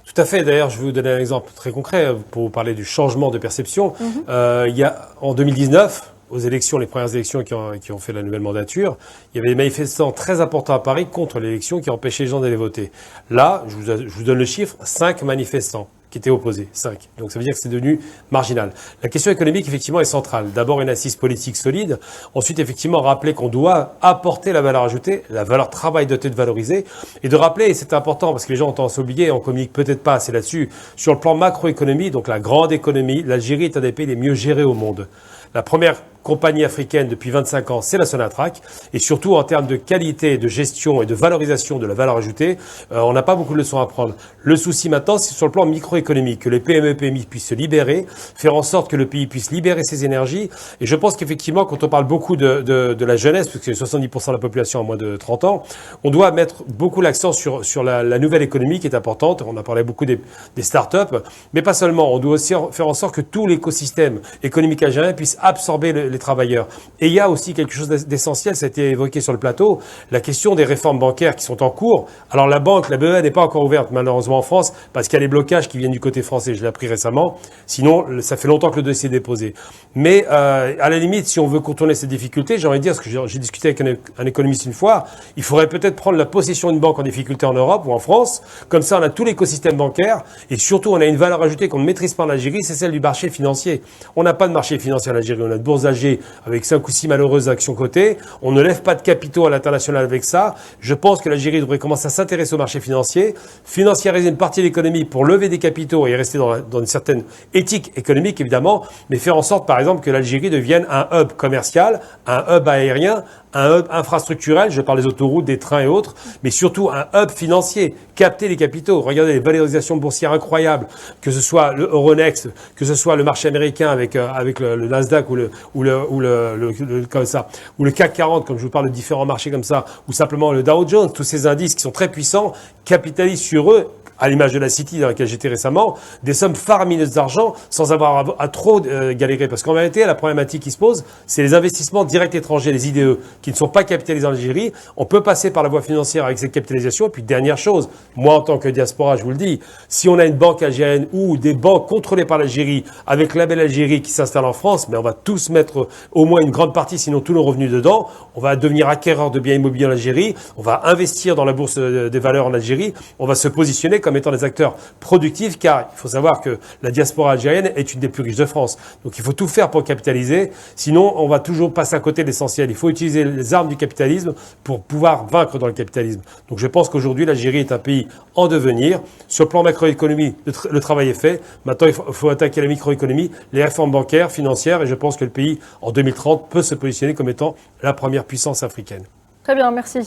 Tout à fait. D'ailleurs, je vais vous donner un exemple très concret pour vous parler du changement de perception. Il y a, en 2019, aux élections, les premières élections qui ont fait la nouvelle mandature, il y avait des manifestants très importants à Paris contre l'élection qui empêchaient les gens d'aller voter. Là, je vous donne le chiffre, 5 manifestants qui étaient opposés, 5. Donc ça veut dire que c'est devenu marginal. La question économique, effectivement, est centrale. D'abord, une assise politique solide. Ensuite, effectivement, rappeler qu'on doit apporter la valeur ajoutée, la valeur travail doit être valorisée. Et de rappeler, et c'est important parce que les gens ont tendance à oublier, on communique peut-être pas assez là-dessus, sur le plan macroéconomie, donc la grande économie, l'Algérie est un des pays les mieux gérés au monde. La première compagnie africaine depuis 25 ans, c'est la Sonatrach. Et surtout, en termes de qualité, de gestion et de valorisation de la valeur ajoutée, on n'a pas beaucoup de leçons à prendre. Le souci maintenant, c'est sur le plan microéconomique, que les PME et PMI puissent se libérer, faire en sorte que le pays puisse libérer ses énergies. Et je pense qu'effectivement, quand on parle beaucoup de la jeunesse, parce que c'est 70% de la population à moins de 30 ans, on doit mettre beaucoup l'accent sur la nouvelle économie qui est importante. On a parlé beaucoup des start-up, mais pas seulement. On doit aussi faire en sorte que tout l'écosystème économique algérien puisse absorber les travailleurs. Et il y a aussi quelque chose d'essentiel, ça a été évoqué sur le plateau, la question des réformes bancaires qui sont en cours. Alors la BEA n'est pas encore ouverte malheureusement en France parce qu'il y a les blocages qui viennent du côté français, je l'ai appris récemment. Sinon, ça fait longtemps que le dossier est déposé. Mais à la limite, si on veut contourner ces difficultés, j'ai envie de dire, parce que j'ai discuté avec un économiste une fois, il faudrait peut-être prendre la possession d'une banque en difficulté en Europe ou en France. Comme ça, on a tout l'écosystème bancaire et surtout, on a une valeur ajoutée qu'on ne maîtrise pas en Algérie, c'est celle du marché financier. On n'a pas de marché financier en Algérie, on a de bourse d'Alger avec 5 ou 6 malheureuses actions cotées. On ne lève pas de capitaux à l'international avec ça. Je pense que l'Algérie devrait commencer à s'intéresser au marché financier, financiariser une partie de l'économie pour lever des capitaux et rester dans une certaine éthique économique, évidemment, mais faire en sorte, par exemple, que l'Algérie devienne un hub commercial, un hub aérien, un hub infrastructurel, je parle des autoroutes, des trains et autres, mais surtout un hub financier, capter les capitaux. Regardez les valorisations boursières incroyables, que ce soit le Euronext, que ce soit le marché américain avec le Nasdaq ou le CAC 40, comme je vous parle de différents marchés comme ça, ou simplement le Dow Jones, tous ces indices qui sont très puissants, capitalisent sur eux à l'image de la City dans laquelle j'étais récemment, des sommes faramineuses d'argent sans avoir à trop galérer. Parce qu'en réalité, la problématique qui se pose, c'est les investissements directs étrangers, les IDE, qui ne sont pas capitalisés en Algérie. On peut passer par la voie financière avec cette capitalisation. Et puis, dernière chose, moi, en tant que diaspora, je vous le dis, si on a une banque algérienne ou des banques contrôlées par l'Algérie, avec la belle Algérie qui s'installe en France, mais on va tous mettre au moins une grande partie, sinon tous nos revenus dedans. On va devenir acquéreur de biens immobiliers en Algérie. On va investir dans la bourse des valeurs en Algérie. On va se positionner comme étant des acteurs productifs, car il faut savoir que la diaspora algérienne est une des plus riches de France. Donc il faut tout faire pour capitaliser. Sinon, on va toujours passer à côté de l'essentiel. Il faut utiliser les armes du capitalisme pour pouvoir vaincre dans le capitalisme. Donc je pense qu'aujourd'hui, l'Algérie est un pays en devenir. Sur le plan macroéconomie, le travail est fait. Maintenant, il faut attaquer la microéconomie, les réformes bancaires, financières, et je pense que le pays, en 2030, peut se positionner comme étant la première puissance africaine. Très bien, merci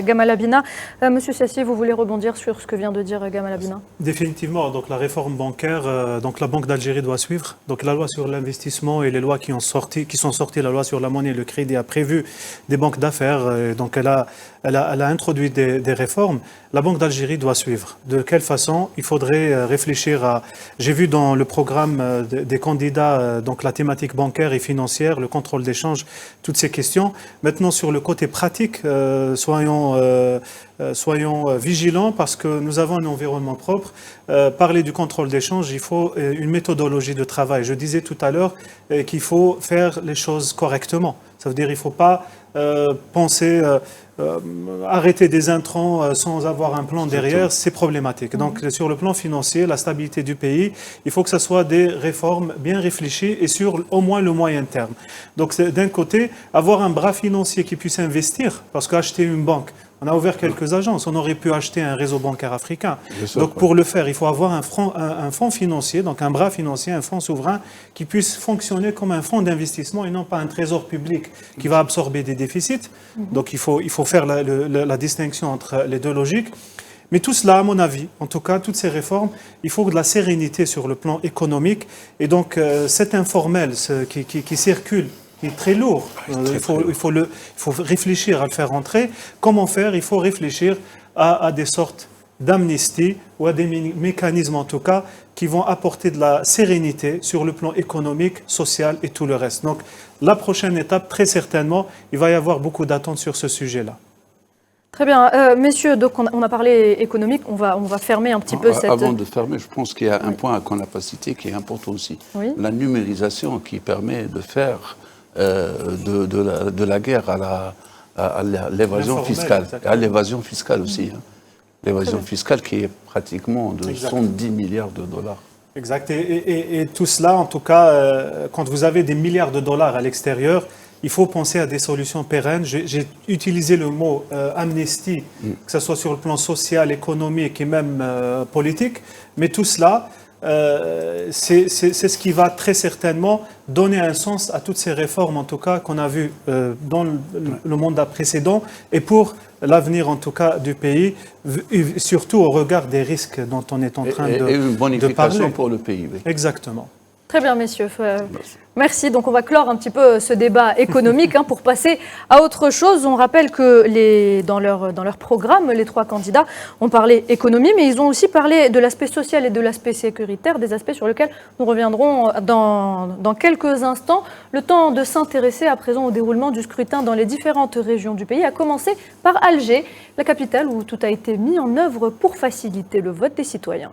Gamal Abina. Monsieur Sassi, vous voulez rebondir sur ce que vient de dire Gamal Abina? Définitivement, donc la réforme bancaire, donc la Banque d'Algérie doit suivre. Donc la loi sur l'investissement et les lois qui sont sorties, la loi sur la monnaie et le crédit a prévu des banques d'affaires. Donc elle a introduit des réformes. La Banque d'Algérie doit suivre. De quelle façon? Il faudrait réfléchir à... J'ai vu dans le programme des candidats, donc la thématique bancaire et financière, le contrôle d'échange, toutes ces questions. Maintenant, sur le côté pratique, soyons vigilants parce que nous avons un environnement propre. Parler du contrôle d'échange, il faut une méthodologie de travail. Je disais tout à l'heure qu'il faut faire les choses correctement. Ça veut dire qu'il ne faut pas penser... arrêter des intrants sans avoir un plan derrière, c'est problématique. Donc sur le plan financier, la stabilité du pays, il faut que ce soit des réformes bien réfléchies et sur au moins le moyen terme. Donc d'un côté, avoir un bras financier qui puisse investir, parce qu'acheter une banque, on a ouvert quelques agences, on aurait pu acheter un réseau bancaire africain. Donc pour le faire, il faut avoir un fonds financier, donc un bras financier, un fonds souverain qui puisse fonctionner comme un fonds d'investissement et non pas un trésor public qui va absorber des déficits. Donc il faut faire la distinction entre les deux logiques. Mais tout cela, à mon avis, en tout cas, toutes ces réformes, il faut de la sérénité sur le plan économique. Et donc cet informel qui circule, qui est très lourd. Il faut réfléchir à le faire rentrer. Comment faire? Il faut réfléchir à des sortes d'amnistie ou à des mécanismes, en tout cas, qui vont apporter de la sérénité sur le plan économique, social et tout le reste. Donc, la prochaine étape, très certainement, il va y avoir beaucoup d'attentes sur ce sujet-là. Très bien. Messieurs, donc on a parlé économique, on va fermer un petit peu cette... Avant de fermer, je pense qu'il y a un point qu'on n'a pas cité qui est important aussi. Oui. La numérisation qui permet de faire de la guerre à l'évasion fiscale. Et à l'évasion fiscale aussi. Hein. L'évasion fiscale qui est pratiquement de 110 milliards de dollars. Exact. Et tout cela, en tout cas, quand vous avez des milliards de dollars à l'extérieur, il faut penser à des solutions pérennes. J'ai utilisé le mot amnistie, que ce soit sur le plan social, économique et même politique. Mais tout cela, c'est ce qui va très certainement donner un sens à toutes ces réformes, en tout cas, qu'on a vues dans le mandat précédent et pour l'avenir, en tout cas, du pays, surtout au regard des risques dont on est en train de parler. Et une bonification pour le pays. Oui. Exactement. Très bien, messieurs. Merci. Donc, on va clore un petit peu ce débat économique pour passer à autre chose. On rappelle que dans leur programme, les trois candidats ont parlé économie, mais ils ont aussi parlé de l'aspect social et de l'aspect sécuritaire, des aspects sur lesquels nous reviendrons dans quelques instants. Le temps de s'intéresser à présent au déroulement du scrutin dans les différentes régions du pays, à commencer par Alger, la capitale où tout a été mis en œuvre pour faciliter le vote des citoyens.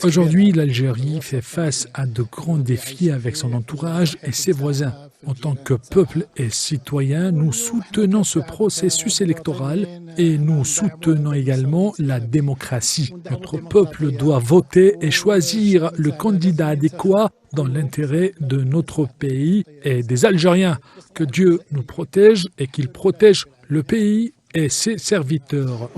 Aujourd'hui, l'Algérie fait face à de grands défis avec son entourage et ses voisins. En tant que peuple et citoyens, nous soutenons ce processus électoral et nous soutenons également la démocratie. Notre peuple doit voter et choisir le candidat adéquat dans l'intérêt de notre pays et des Algériens. Que Dieu nous protège et qu'il protège le pays et ses serviteurs.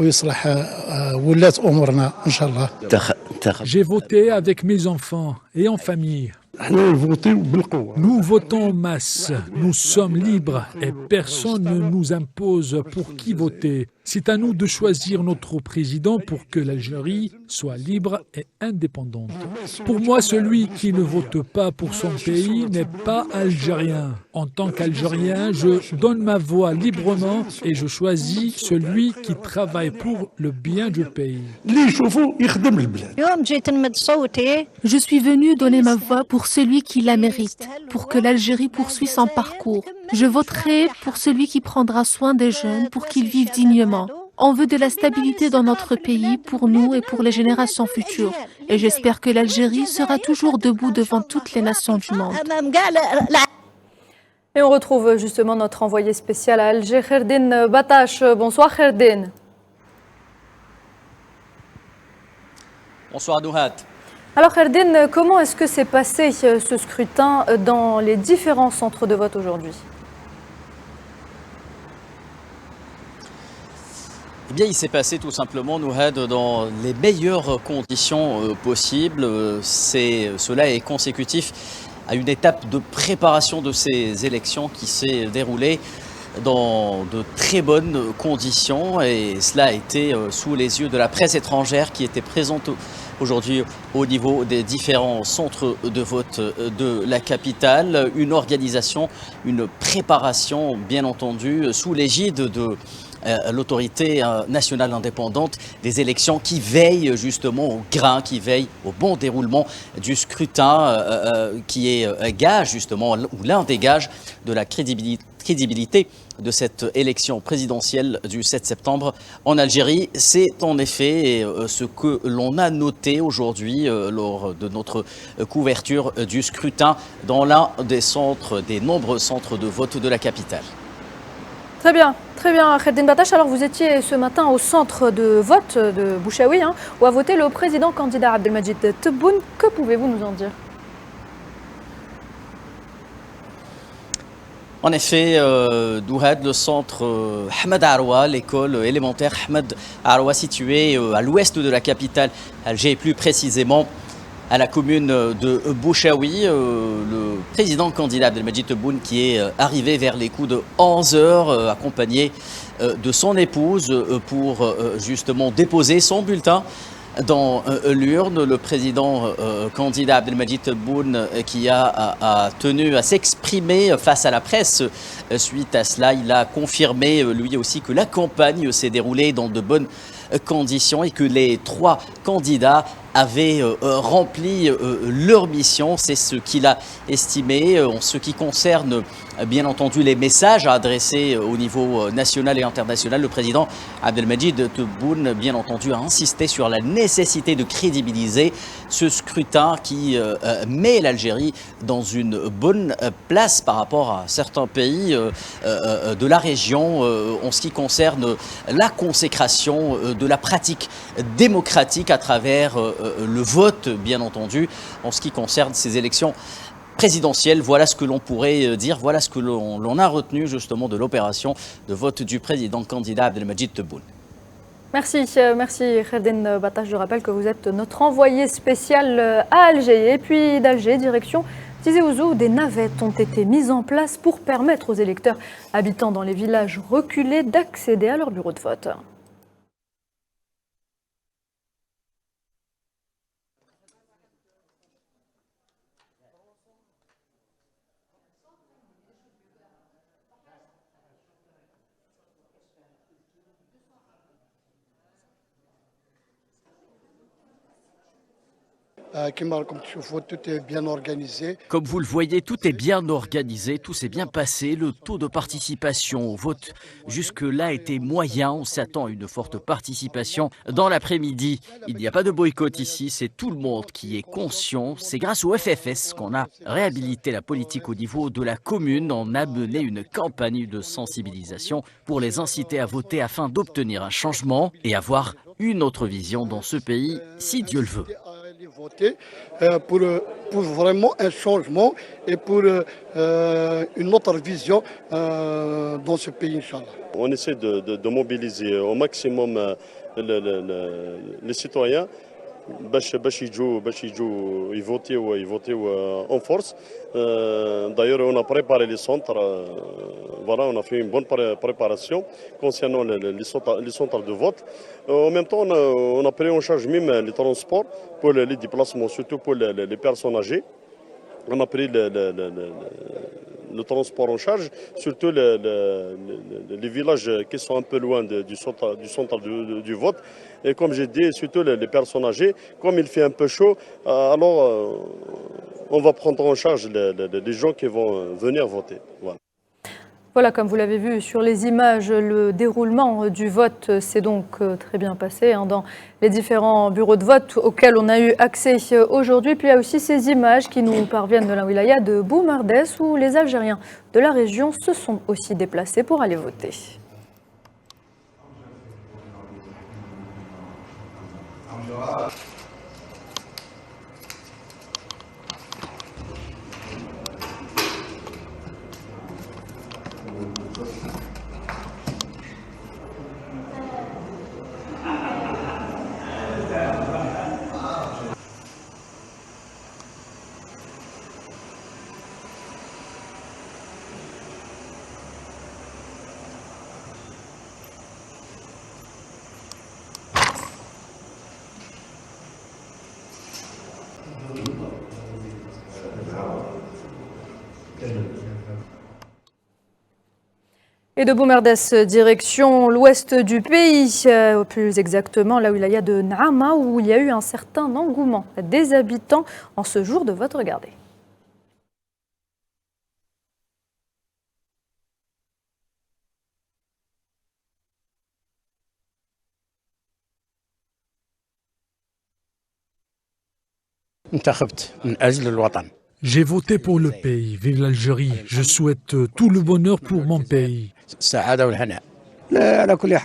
J'ai voté avec mes enfants et en famille. Nous votons en masse, nous sommes libres et personne ne nous impose pour qui voter. C'est à nous de choisir notre président pour que l'Algérie soit libre et indépendante. Pour moi, celui qui ne vote pas pour son pays n'est pas algérien. En tant qu'Algérien, je donne ma voix librement et je choisis celui qui travaille pour le bien du pays. Je suis venue donner ma voix pour celui qui la mérite, pour que l'Algérie poursuive son parcours. Je voterai pour celui qui prendra soin des jeunes pour qu'ils vivent dignement. On veut de la stabilité dans notre pays pour nous et pour les générations futures. Et j'espère que l'Algérie sera toujours debout devant toutes les nations du monde. Et on retrouve justement notre envoyé spécial à Alger, Kherdine Batache. Bonsoir Kherdine. Bonsoir Nouhat. Alors Kherdine, comment est-ce que s'est passé ce scrutin dans les différents centres de vote aujourd'hui ? Eh bien, il s'est passé tout simplement, Nouhad, dans les meilleures conditions possibles. Cela est consécutif à une étape de préparation de ces élections qui s'est déroulée dans de très bonnes conditions. Et cela a été sous les yeux de la presse étrangère qui était présente aujourd'hui au niveau des différents centres de vote de la capitale. Une organisation, une préparation, bien entendu, sous l'égide de l'autorité nationale indépendante des élections qui veille justement au grain, qui veille au bon déroulement du scrutin, qui est gage justement, ou l'un des gages de la crédibilité de cette élection présidentielle du 7 septembre en Algérie. C'est en effet ce que l'on a noté aujourd'hui lors de notre couverture du scrutin dans l'un des nombreux centres de vote de la capitale. Très bien, Kherdine Batache. Alors vous étiez ce matin au centre de vote de Bouchaoui, où a voté le président candidat Abdelmajid Tebboune. Que pouvez-vous nous en dire ? En effet, Douhad, le centre Ahmed Aroua, l'école élémentaire Ahmed Aroua située à l'ouest de la capitale Alger, plus précisément à la commune de Bouchaoui. Le président candidat Abdelmajid Tebboune qui est arrivé vers les coups de 11 heures accompagné de son épouse pour justement déposer son bulletin dans l'urne. Le président candidat Abdelmajid Tebboune qui a tenu à s'exprimer face à la presse suite à cela. Il a confirmé lui aussi que la campagne s'est déroulée dans de bonnes conditions et que les trois candidats avaient rempli leur mission. C'est ce qu'il a estimé en ce qui concerne bien entendu les messages à adresser au niveau national et international. Le président Abdelmajid Tebboune bien entendu a insisté sur la nécessité de crédibiliser ce scrutin qui met l'Algérie dans une bonne place par rapport à certains pays de la région en ce qui concerne la consécration de la pratique démocratique à travers le vote, bien entendu, en ce qui concerne ces élections présidentielles. Voilà ce que l'on pourrait dire, voilà ce que l'on a retenu justement de l'opération de vote du président candidat Abdelmajid Tebboune. Merci Kherdine Batache. Je rappelle que vous êtes notre envoyé spécial à Alger. Et puis d'Alger, direction Tizi Ouzou, des navettes ont été mises en place pour permettre aux électeurs habitant dans les villages reculés d'accéder à leur bureau de vote. Comme vous le voyez, tout est bien organisé, tout s'est bien passé. Le taux de participation au vote jusque-là était moyen. On s'attend à une forte participation dans l'après-midi. Il n'y a pas de boycott ici, c'est tout le monde qui est conscient. C'est grâce au FFS qu'on a réhabilité la politique au niveau de la commune. On a mené une campagne de sensibilisation pour les inciter à voter afin d'obtenir un changement et avoir une autre vision dans ce pays, si Dieu le veut. voter pour vraiment un changement et pour une autre vision dans ce pays, Inch'Allah. On essaie de mobiliser au maximum les citoyens باش يجوا يفوتيو en force. D'ailleurs, on a préparé les centres. Voilà, on a fait une bonne préparation concernant les centres de vote. En même temps, on a pris en charge même les transports pour les déplacements, surtout pour les personnes âgées. On a pris le transport en charge, surtout les villages qui sont un peu loin du centre du vote. Et comme j'ai dit, surtout les personnes âgées, comme il fait un peu chaud, alors on va prendre en charge les gens qui vont venir voter. Voilà. Voilà, comme vous l'avez vu sur les images, le déroulement du vote s'est donc très bien passé dans les différents bureaux de vote auxquels on a eu accès aujourd'hui. Puis il y a aussi ces images qui nous parviennent de la wilaya de Bou Mardès où les Algériens de la région se sont aussi déplacés pour aller voter. Et de Bou Mardès, direction l'ouest du pays, plus exactement la wilaya de Naama, où il y a eu un certain engouement des habitants en ce jour de vote. Regardez. J'ai voté pour le pays, vive l'Algérie. Je souhaite tout le bonheur pour mon pays.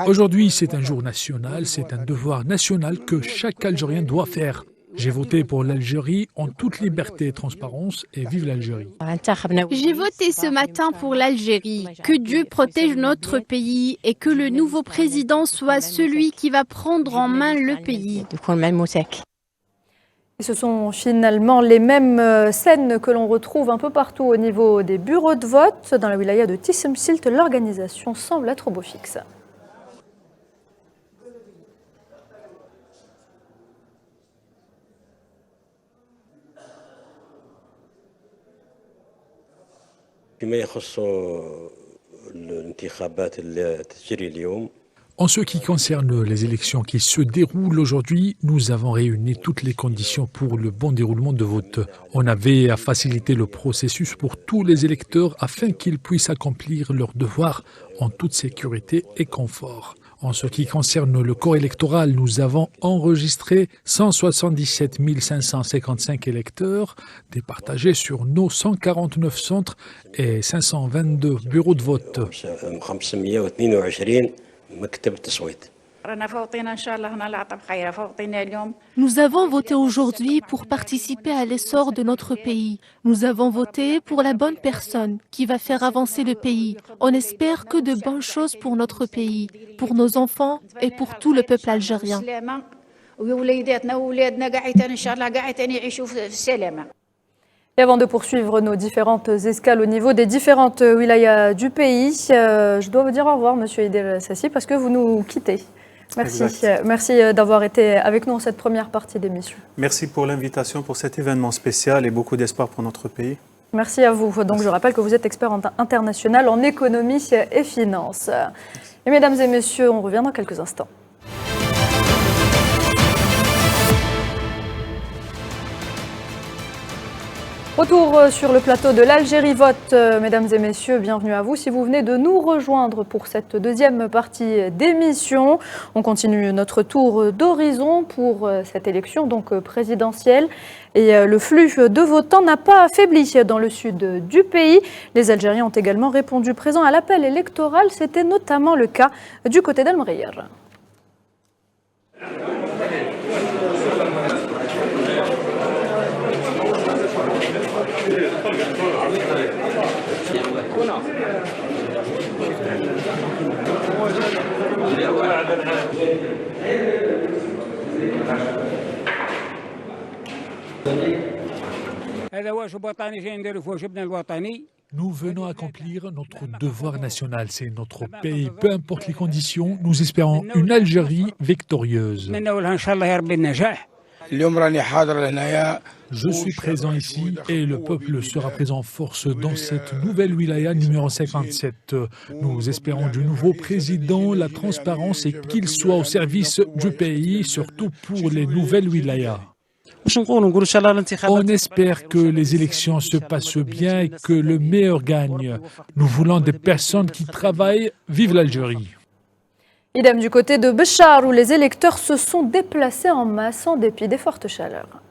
Aujourd'hui, c'est un jour national, c'est un devoir national que chaque Algérien doit faire. J'ai voté pour l'Algérie en toute liberté et transparence et vive l'Algérie. J'ai voté ce matin pour l'Algérie. Que Dieu protège notre pays et que le nouveau président soit celui qui va prendre en main le pays. Et ce sont finalement les mêmes scènes que l'on retrouve un peu partout au niveau des bureaux de vote. Dans la wilaya de Tissemsilt, l'organisation semble être au beau fixe. En ce qui concerne les élections qui se déroulent aujourd'hui, nous avons réuni toutes les conditions pour le bon déroulement de vote. On avait à faciliter le processus pour tous les électeurs afin qu'ils puissent accomplir leurs devoirs en toute sécurité et confort. En ce qui concerne le corps électoral, nous avons enregistré 177 555 électeurs départagés sur nos 149 centres et 522 bureaux de vote. Nous avons voté aujourd'hui pour participer à l'essor de notre pays. Nous avons voté pour la bonne personne qui va faire avancer le pays. On espère que de bonnes choses pour notre pays, pour nos enfants et pour tout le peuple algérien. Et avant de poursuivre nos différentes escales au niveau des différentes wilayas du pays, je dois vous dire au revoir, Monsieur Idel Sassi, parce que vous nous quittez. Merci, merci d'avoir été avec nous en cette première partie d'émission. Merci pour l'invitation pour cet événement spécial et beaucoup d'espoir pour notre pays. Merci à vous. Donc je rappelle que vous êtes expert international en économie et finance. Et mesdames et messieurs, on revient dans quelques instants. Retour sur le plateau de l'Algérie Vote, mesdames et messieurs, bienvenue à vous. Si vous venez de nous rejoindre pour cette deuxième partie d'émission, on continue notre tour d'horizon pour cette élection donc présidentielle. Et le flux de votants n'a pas affaibli dans le sud du pays. Les Algériens ont également répondu présent à l'appel électoral. C'était notamment le cas du côté d'Al Mghayar. Nous venons accomplir notre devoir national, c'est notre pays. Peu importe les conditions, nous espérons une Algérie victorieuse. Je suis présent ici et le peuple sera présent en force dans cette nouvelle wilaya numéro 57. Nous espérons du nouveau président la transparence et qu'il soit au service du pays, surtout pour les nouvelles wilayas. On espère que les élections se passent bien et que le meilleur gagne. Nous voulons des personnes qui travaillent. Vive l'Algérie! Idem du côté de Béchar, où les électeurs se sont déplacés en masse en dépit des fortes chaleurs.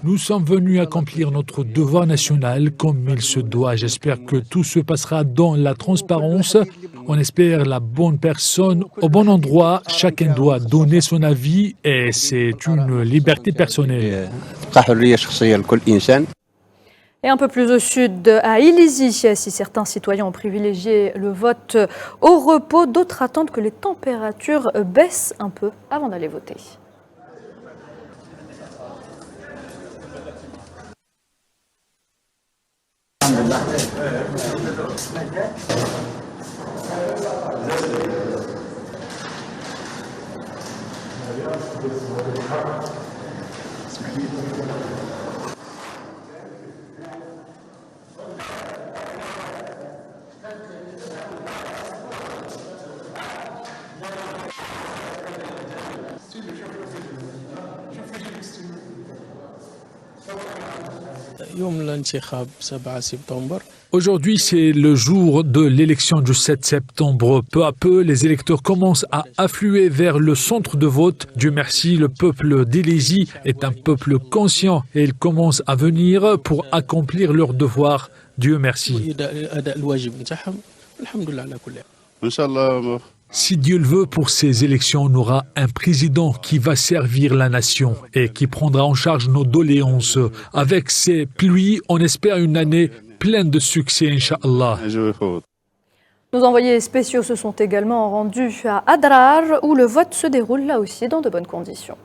Nous sommes venus accomplir notre devoir national comme il se doit. J'espère que tout se passera dans la transparence. On espère la bonne personne au bon endroit. Chacun doit donner son avis et c'est une liberté personnelle. Et un peu plus au sud, à Illizi, si certains citoyens ont privilégié le vote au repos, d'autres attendent que les températures baissent un peu avant d'aller voter. Aujourd'hui, c'est le jour de l'élection du 7 septembre. Peu à peu, les électeurs commencent à affluer vers le centre de vote. Dieu merci, le peuple d'Illizi est un peuple conscient et ils commencent à venir pour accomplir leur devoir. Dieu merci. Si Dieu le veut, pour ces élections, on aura un président qui va servir la nation et qui prendra en charge nos doléances. Avec ces pluies, on espère une année pleine de succès, Inch'Allah. Nos envoyés spéciaux se sont également rendus à Adrar, où le vote se déroule là aussi dans de bonnes conditions.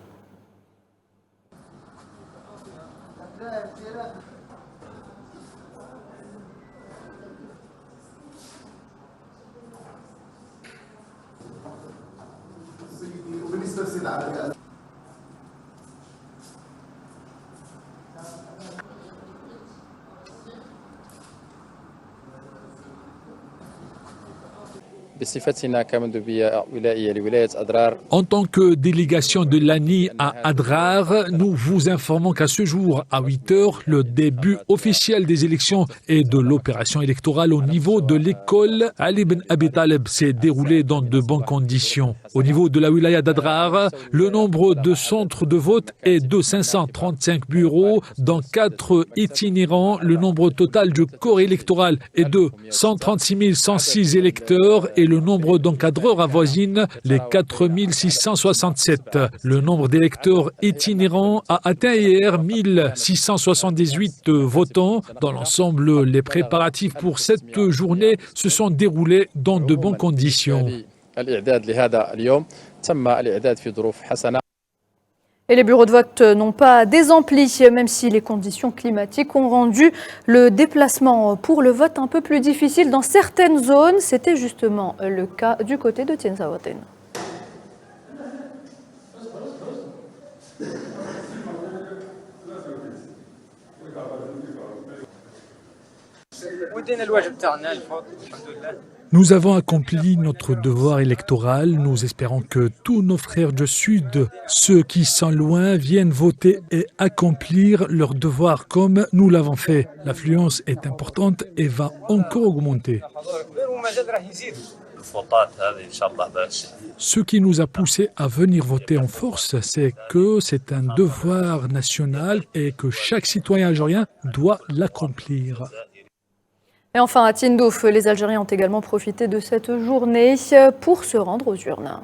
En tant que délégation de l'ANI à Adrar, nous vous informons qu'à ce jour, à 8 heures, le début officiel des élections et de l'opération électorale au niveau de l'école Ali ibn Abi Talib s'est déroulé dans de bonnes conditions. Au niveau de la wilaya d'Adrar, le nombre de centres de vote est de 535 bureaux dans 4 itinérants. Le nombre total du corps électoral est de 136 106 électeurs et le nombre d'encadreurs avoisine les 4667. Le nombre d'électeurs itinérants a atteint hier 1678 votants. Dans l'ensemble, les préparatifs pour cette journée se sont déroulés dans de bonnes conditions. Et les bureaux de vote n'ont pas désempli, même si les conditions climatiques ont rendu le déplacement pour le vote un peu plus difficile dans certaines zones. C'était justement le cas du côté de Tienzawaten. Nous avons accompli notre devoir électoral. Nous espérons que tous nos frères du Sud, ceux qui sont loin, viennent voter et accomplir leur devoir comme nous l'avons fait. L'affluence est importante et va encore augmenter. Ce qui nous a poussé à venir voter en force, c'est que c'est un devoir national et que chaque citoyen algérien doit l'accomplir. Et enfin, à Tindouf, les Algériens ont également profité de cette journée pour se rendre aux urnes.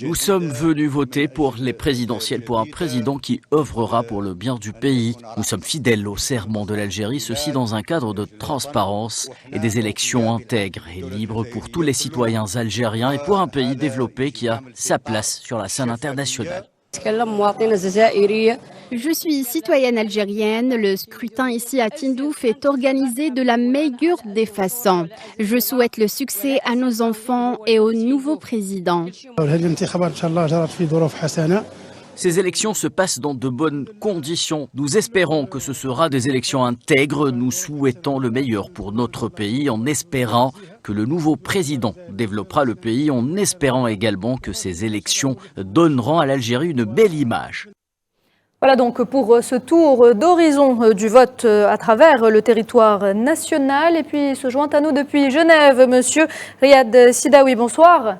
Nous sommes venus voter pour les présidentielles, pour un président qui œuvrera pour le bien du pays. Nous sommes fidèles au serment de l'Algérie, ceci dans un cadre de transparence et des élections intègres et libres pour tous les citoyens algériens et pour un pays développé qui a sa place sur la scène internationale. Je suis citoyenne algérienne. Le scrutin ici à Tindouf est organisé de la meilleure des façons. Je souhaite le succès à nos enfants et au nouveau président. Ces élections se passent dans de bonnes conditions. Nous espérons que ce sera des élections intègres. Nous souhaitons le meilleur pour notre pays en espérant que le nouveau président développera le pays, en espérant également que ces élections donneront à l'Algérie une belle image. Voilà donc pour ce tour d'horizon du vote à travers le territoire national. Et puis se joint à nous depuis Genève, monsieur Riyad Sidaoui. Bonsoir.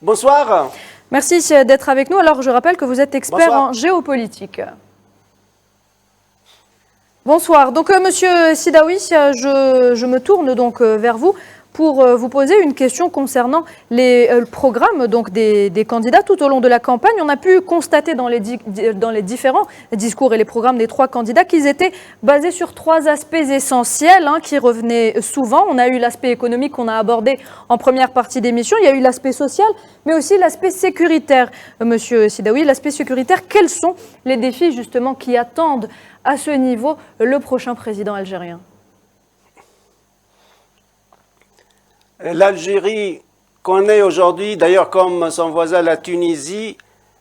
Bonsoir. Merci d'être avec nous. Alors je rappelle que vous êtes expert en géopolitique. Bonsoir. Donc monsieur Sidaoui, je me tourne donc vers vous pour vous poser une question concernant le programme donc des candidats tout au long de la campagne. On a pu constater dans les différents discours et les programmes des trois candidats qu'ils étaient basés sur trois aspects essentiels qui revenaient souvent. On a eu l'aspect économique qu'on a abordé en première partie d'émission. Il y a eu l'aspect social, mais aussi l'aspect sécuritaire. Monsieur Sidaoui, l'aspect sécuritaire, quels sont les défis justement qui attendent à ce niveau le prochain président algérien ? L'Algérie connaît aujourd'hui, d'ailleurs comme son voisin la Tunisie,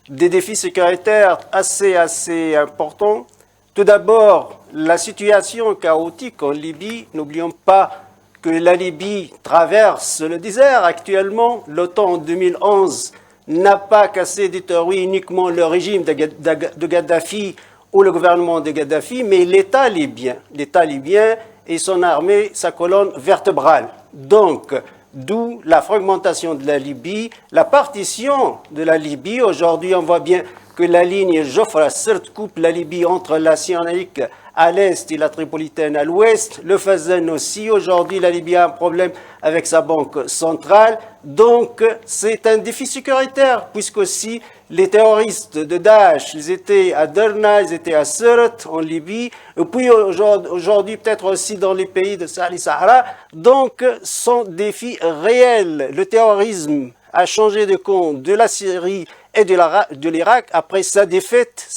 des défis sécuritaires assez importants. Tout d'abord, la situation chaotique en Libye. N'oublions pas que la Libye traverse le désert actuellement. L'OTAN en 2011 n'a pas cassé, détruit uniquement le régime de Kadhafi ou le gouvernement de Kadhafi, mais l'État libyen et son armée, sa colonne vertébrale. Donc, d'où la fragmentation de la Libye, la partition de la Libye. Aujourd'hui, on voit bien que la ligne Jafra-Sirte coupe la Libye entre la Cyrénaïque à l'est et la Tripolitaine à l'ouest. Le Fezzan aussi. Aujourd'hui, la Libye a un problème avec sa banque centrale. Donc, c'est un défi sécuritaire, puisque aussi les terroristes de Daesh, ils étaient à Derna, ils étaient à Sirte, en Libye, et puis aujourd'hui peut-être aussi dans les pays de Sahara. Donc, sont défis réels. Le terrorisme a changé de camp de la Syrie et de l'Irak après sa défaite,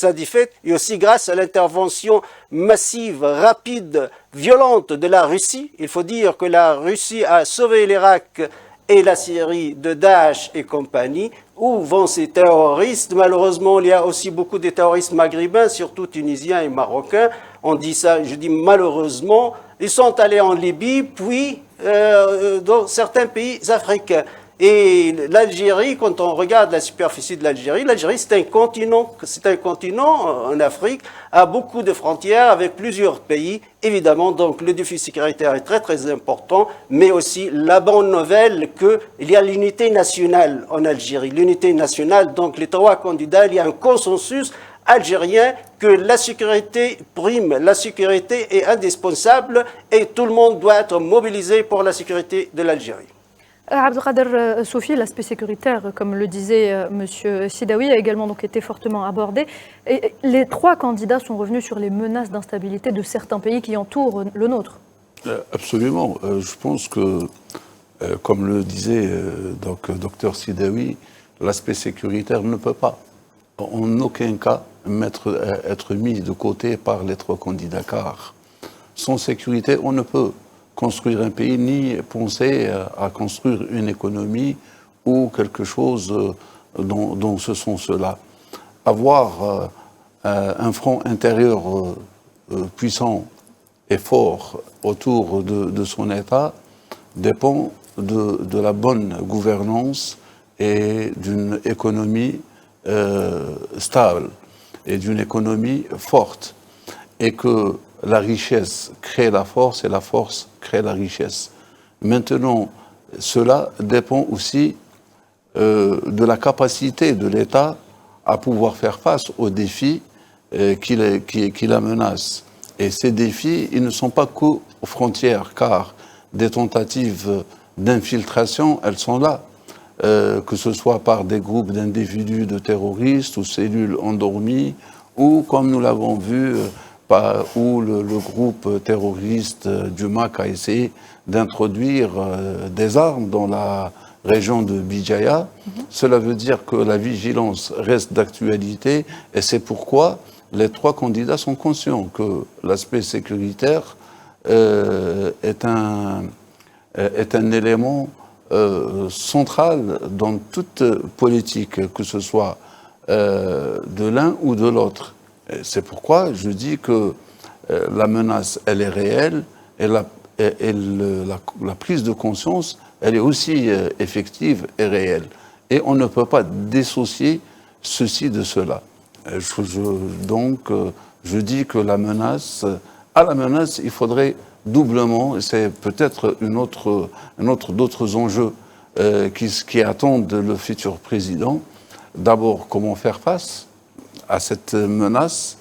et aussi grâce à l'intervention massive, rapide, violente de la Russie. Il faut dire que la Russie a sauvé l'Irak et la Syrie de Daesh et compagnie. Où vont ces terroristes? Malheureusement, il y a aussi beaucoup de terroristes maghrébins, surtout tunisiens et marocains. On dit ça, je dis malheureusement. Ils sont allés en Libye, puis dans certains pays africains. Et l'Algérie, quand on regarde la superficie de l'Algérie c'est un continent en Afrique, a beaucoup de frontières avec plusieurs pays. Évidemment, donc le défi sécuritaire est très important, mais aussi la bonne nouvelle qu'il y a l'unité nationale en Algérie. L'unité nationale, donc les trois candidats, il y a un consensus algérien que la sécurité prime, la sécurité est indispensable et tout le monde doit être mobilisé pour la sécurité de l'Algérie. Abdelkader Soufi, l'aspect sécuritaire, comme le disait M. Sidaoui, a également donc été fortement abordé. Et les trois candidats sont revenus sur les menaces d'instabilité de certains pays qui entourent le nôtre. Absolument. Je pense que, comme le disait Dr Sidaoui, l'aspect sécuritaire ne peut pas, en aucun cas, être mis de côté par les trois candidats, car sans sécurité, on ne peut construire un pays, ni penser à construire une économie ou quelque chose dans ce sens-là. Avoir un front intérieur puissant et fort autour de son État dépend de la bonne gouvernance et d'une économie stable et d'une économie forte. Et que la richesse crée la force et la force crée la richesse. Maintenant, cela dépend aussi de la capacité de l'État à pouvoir faire face aux défis qui la menacent. Et ces défis, ils ne sont pas qu'aux frontières, car des tentatives d'infiltration, elles sont là, que ce soit par des groupes d'individus de terroristes ou cellules endormies, ou comme nous l'avons vu, où le groupe terroriste du MAC a essayé d'introduire des armes dans la région de Bijaya. Cela veut dire que la vigilance reste d'actualité, et c'est pourquoi les trois candidats sont conscients que l'aspect sécuritaire est un élément central dans toute politique, que ce soit de l'un ou de l'autre. C'est pourquoi je dis que la menace, elle est réelle, et la prise de conscience, elle est aussi effective et réelle. Et on ne peut pas dissocier ceci de cela. Donc, je dis que à la menace, il faudrait doublement, et c'est peut-être d'autres enjeux qui attendent le futur président. D'abord, comment faire face à cette menace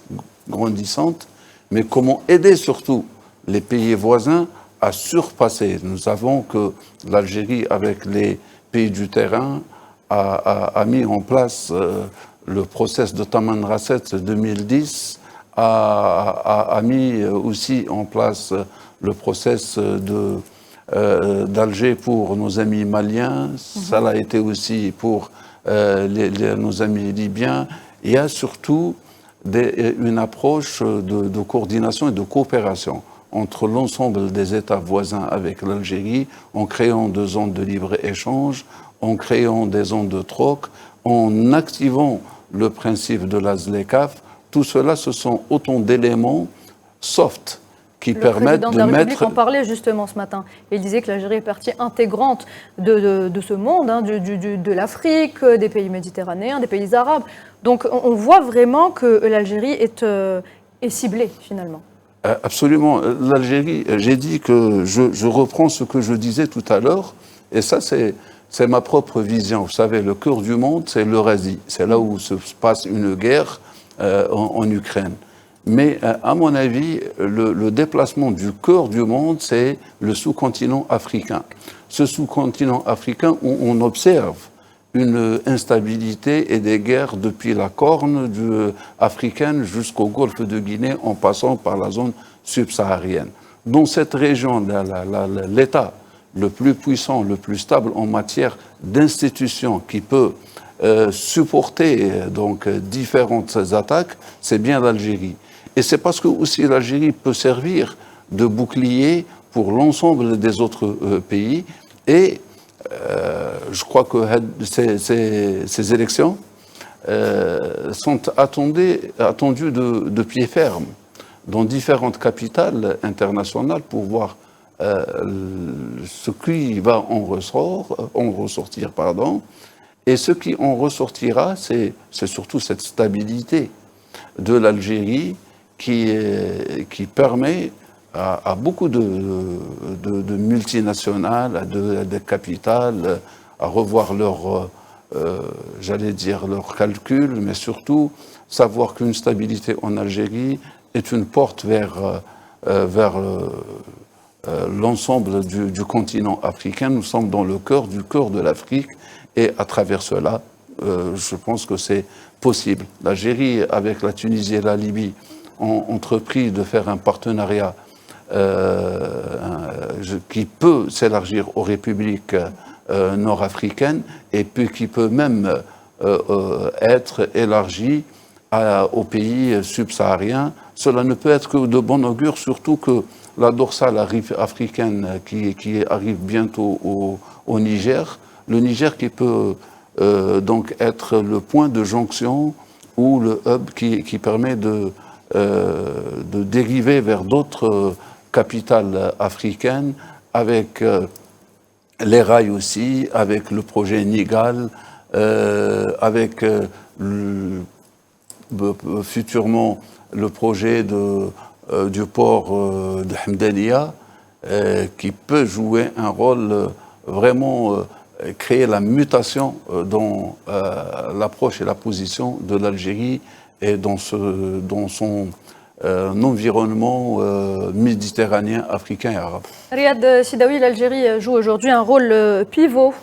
grandissante, mais comment aider surtout les pays voisins à surpasser. Nous savons que l'Algérie, avec les pays du terrain, a mis en place le process de Tamanrasset 2010, a mis aussi en place le process d'Alger pour nos amis maliens. Ça l'a été aussi pour nos amis libyens. Il y a surtout une approche de coordination et de coopération entre l'ensemble des États voisins avec l'Algérie, en créant des zones de libre-échange, en créant des zones de troc, en activant le principe de la ZLECAf. Tout cela, ce sont autant d'éléments soft qui permettent de mettre... Le président de la République en parlait justement ce matin. Il disait que l'Algérie est partie intégrante de ce monde, de l'Afrique, des pays méditerranéens, des pays arabes. Donc on voit vraiment que l'Algérie est ciblée finalement. Absolument. L'Algérie, j'ai dit que je reprends ce que je disais tout à l'heure, et ça c'est ma propre vision. Vous savez, le cœur du monde, c'est l'Eurasie. C'est là où se passe une guerre en Ukraine. Mais à mon avis, le déplacement du cœur du monde, c'est le sous-continent africain. Ce sous-continent africain où on observe une instabilité et des guerres depuis la Corne africaine jusqu'au golfe de Guinée, en passant par la zone subsaharienne. Dans cette région, l'État le plus puissant, le plus stable en matière d'institutions qui peut supporter donc différentes attaques, c'est bien l'Algérie. Et c'est parce que aussi l'Algérie peut servir de bouclier pour l'ensemble des autres pays. Et je crois que ces élections sont attendues de pied ferme dans différentes capitales internationales pour voir ce qui va en ressortir. Et ce qui en ressortira, c'est surtout cette stabilité de l'Algérie qui permet à beaucoup de multinationales, de capitales, à revoir leurs calculs, mais surtout savoir qu'une stabilité en Algérie est une porte vers l'ensemble du continent africain. Nous sommes dans le cœur de l'Afrique, et à travers cela, je pense que c'est possible. L'Algérie, avec la Tunisie et la Libye, ont entrepris de faire un partenariat qui peut s'élargir aux républiques nord-africaines, et puis qui peut même être élargi aux pays subsahariens. Cela ne peut être que de bon augure, surtout que la dorsale africaine qui arrive bientôt au Niger, le Niger qui peut donc être le point de jonction ou le hub qui permet de dériver vers d'autres capitales africaines, avec les rails aussi, avec le projet Nigal, avec futurement le projet du port de Hamdaniya, qui peut jouer un rôle vraiment créer la mutation dans l'approche et la position de l'Algérie et dans son environnement méditerranéen, africain et arabe. Riyad Sidaoui, l'Algérie joue aujourd'hui un rôle pivot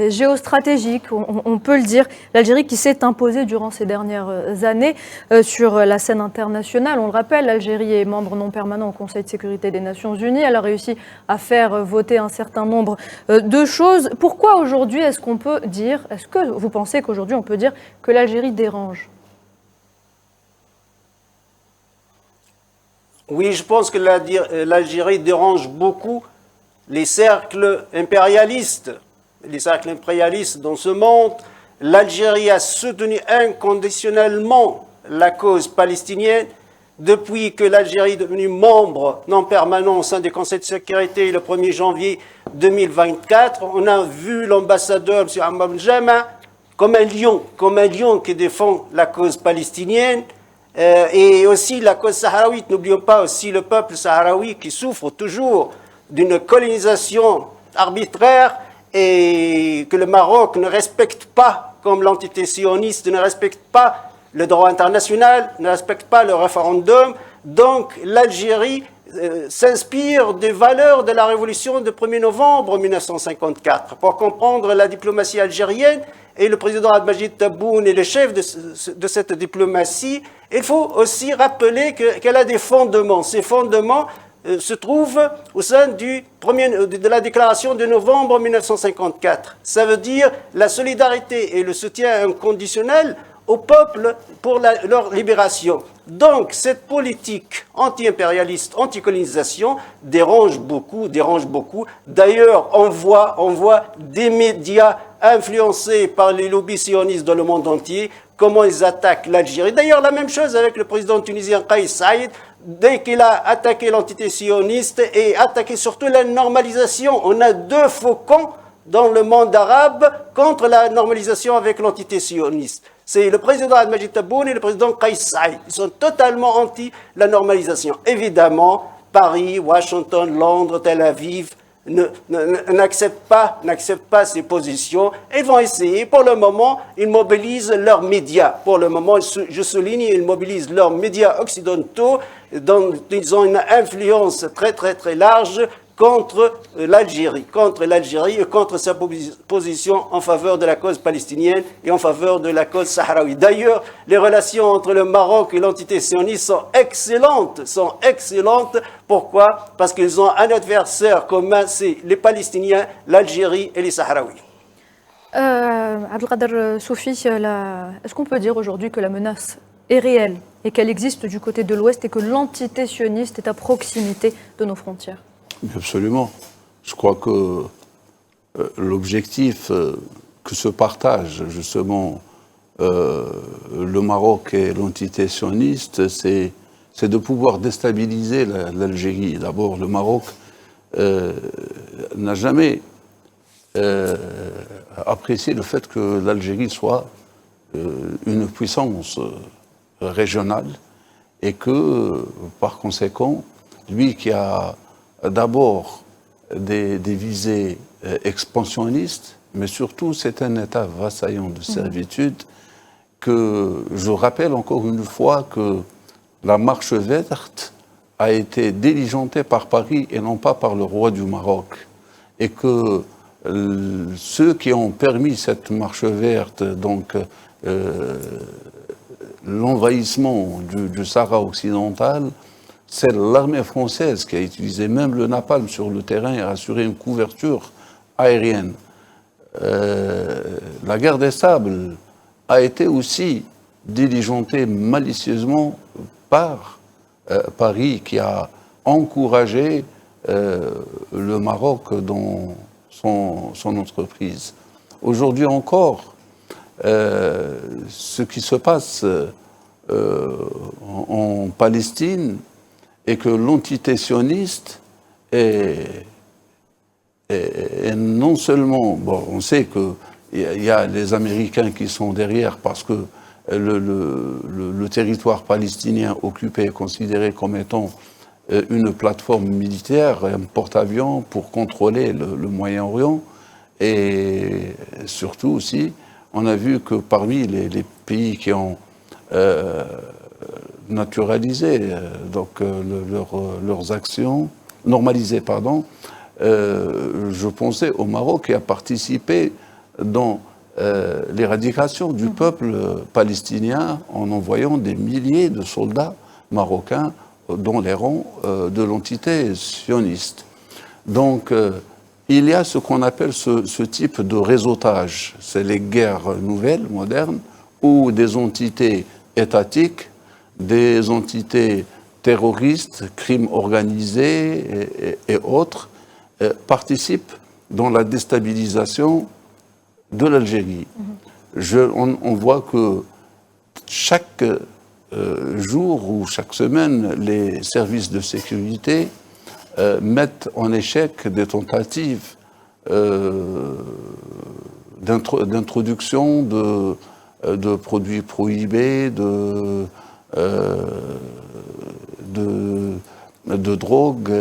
géostratégique, on peut le dire. L'Algérie qui s'est imposée durant ces dernières années sur la scène internationale. On le rappelle, l'Algérie est membre non permanent au Conseil de sécurité des Nations Unies. Elle a réussi à faire voter un certain nombre de choses. Pourquoi aujourd'hui est-ce qu'on peut dire, est-ce que vous pensez qu'aujourd'hui on peut dire que l'Algérie dérange ? Oui, je pense que l'Algérie dérange beaucoup les cercles impérialistes. Les cercles impérialistes dans ce monde. L'Algérie a soutenu inconditionnellement la cause palestinienne depuis que l'Algérie est devenue membre non permanent au sein du Conseil de sécurité le 1er janvier 2024. On a vu l'ambassadeur, M. Ammar Jama, comme un lion qui défend la cause palestinienne et aussi la cause sahraouite. N'oublions pas aussi le peuple sahraoui qui souffre toujours d'une colonisation arbitraire et que le Maroc ne respecte pas, comme l'entité sioniste ne respecte pas le droit international, ne respecte pas le référendum. Donc l'Algérie s'inspire des valeurs de la révolution du 1er novembre 1954. Pour comprendre la diplomatie algérienne, et le président Abdelmajid Tebboune est le chef de cette diplomatie, il faut aussi rappeler qu'elle a des fondements. Ces fondements se trouve au sein de la déclaration de novembre 1954. Ça veut dire la solidarité et le soutien inconditionnel au peuple pour leur libération. Donc cette politique anti-impérialiste, anti-colonisation dérange beaucoup. D'ailleurs, on voit des médias influencés par les lobbies sionistes dans le monde entier, comment ils attaquent l'Algérie. D'ailleurs, la même chose avec le président tunisien Kais Saïd, dès qu'il a attaqué l'entité sioniste et attaqué surtout la normalisation. On a deux faucons dans le monde arabe contre la normalisation avec l'entité sioniste. C'est le président Abdelmajid Tebboune et le président Kais Saïd. Ils sont totalement anti la normalisation. Évidemment, Paris, Washington, Londres, Tel Aviv n'acceptent pas ces positions. Ils vont essayer. Pour le moment, ils mobilisent leurs médias. Pour le moment, je souligne, ils mobilisent leurs médias occidentaux dont ils ont une influence très large contre l'Algérie et contre sa position en faveur de la cause palestinienne et en faveur de la cause sahraoui. D'ailleurs, les relations entre le Maroc et l'entité sioniste sont excellentes. Pourquoi ? Parce qu'ils ont un adversaire commun, c'est les Palestiniens, l'Algérie et les Sahraouis. Abdelkader Soufi, est-ce qu'on peut dire aujourd'hui que la menace est réelle et qu'elle existe du côté de l'Ouest et que l'entité sioniste est à proximité de nos frontières ? Absolument. Je crois que l'objectif que se partagent justement le Maroc et l'entité sioniste, c'est de pouvoir déstabiliser l'Algérie. D'abord, le Maroc n'a jamais apprécié le fait que l'Algérie soit une puissance régionale et que, par conséquent, lui qui a d'abord des visées expansionnistes, mais surtout c'est un État vassaillant de servitude que je rappelle encore une fois que la marche verte a été diligentée par Paris et non pas par le roi du Maroc. Et que ceux qui ont permis cette marche verte, donc l'envahissement du Sahara occidental, c'est l'armée française qui a utilisé même le napalm sur le terrain et a assuré une couverture aérienne. La guerre des Sables a été aussi diligentée malicieusement par Paris, qui a encouragé le Maroc dans son entreprise. Aujourd'hui encore, ce qui se passe en Palestine et que l'entité sioniste est non seulement... Bon, on sait qu'il y a les Américains qui sont derrière parce que le territoire palestinien occupé est considéré comme étant une plateforme militaire, un porte-avions pour contrôler le Moyen-Orient. Et surtout aussi, on a vu que parmi les pays qui ont naturalisé leurs actions, normalisé, pardon, je pensais au Maroc qui a participé dans l'éradication du peuple palestinien en envoyant des milliers de soldats marocains dans les rangs de l'entité sioniste. Donc, il y a ce qu'on appelle ce type de réseautage. C'est les guerres nouvelles, modernes, où des entités étatiques, des entités terroristes, crimes organisés et autres participent dans la déstabilisation de l'Algérie. On voit que chaque jour ou chaque semaine, les services de sécurité mettent en échec des tentatives d'introduction de produits prohibés, de drogue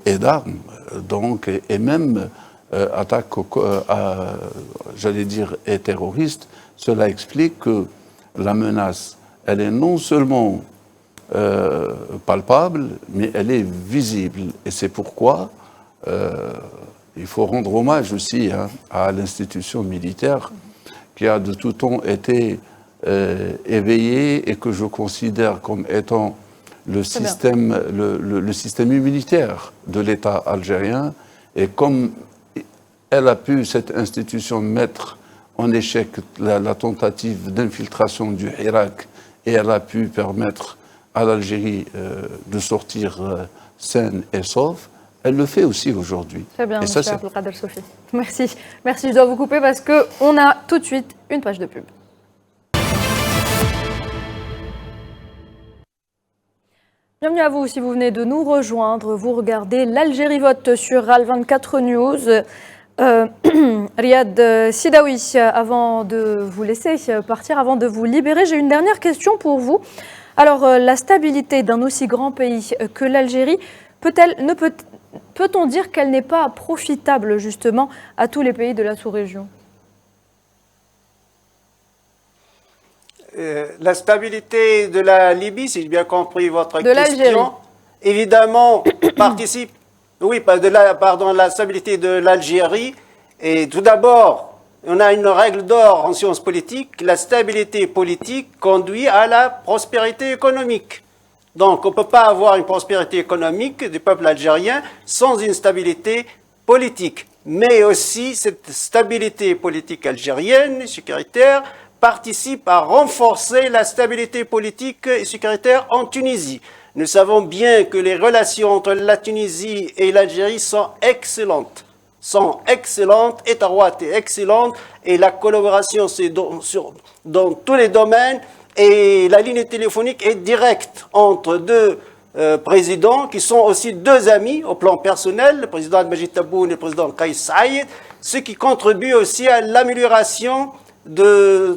et d'armes, donc, et même attaques, j'allais dire, et terroristes. Cela explique que la menace, elle est non seulement palpable, mais elle est visible. Et c'est pourquoi il faut rendre hommage aussi à l'institution militaire qui a de tout temps été éveillée et que je considère comme étant le système immunitaire de l'État algérien. Et comme elle a pu, cette institution, mettre en échec la tentative d'infiltration du Irak, et elle a pu permettre à l'Algérie de sortir saine et sauve, elle le fait aussi aujourd'hui. Très bien, monsieur Abdelkader Sofi. Merci. Merci, je dois vous couper parce qu'on a tout de suite une page de pub. Bienvenue à vous si vous venez de nous rejoindre. Vous regardez l'Algérie vote sur RAL 24 News. Riyad Sidawi, avant de vous laisser partir, avant de vous libérer, j'ai une dernière question pour vous. Alors, la stabilité d'un aussi grand pays que l'Algérie, peut-on dire qu'elle n'est pas profitable justement à tous les pays de la sous-région ? La stabilité de la Libye, si j'ai bien compris votre question, évidemment participe, la stabilité de l'Algérie. Et tout d'abord, on a une règle d'or en sciences politiques, la stabilité politique conduit à la prospérité économique. Donc on ne peut pas avoir une prospérité économique du peuple algérien sans une stabilité politique. Mais aussi cette stabilité politique algérienne, sécuritaire, participe à renforcer la stabilité politique et sécuritaire en Tunisie. Nous savons bien que les relations entre la Tunisie et l'Algérie sont excellentes, étroites et excellentes, et la collaboration c'est dans tous les domaines, et la ligne téléphonique est directe entre deux présidents qui sont aussi deux amis au plan personnel, le président Al-Majid Tebboune et le président Kais Saïed, ce qui contribue aussi à l'amélioration de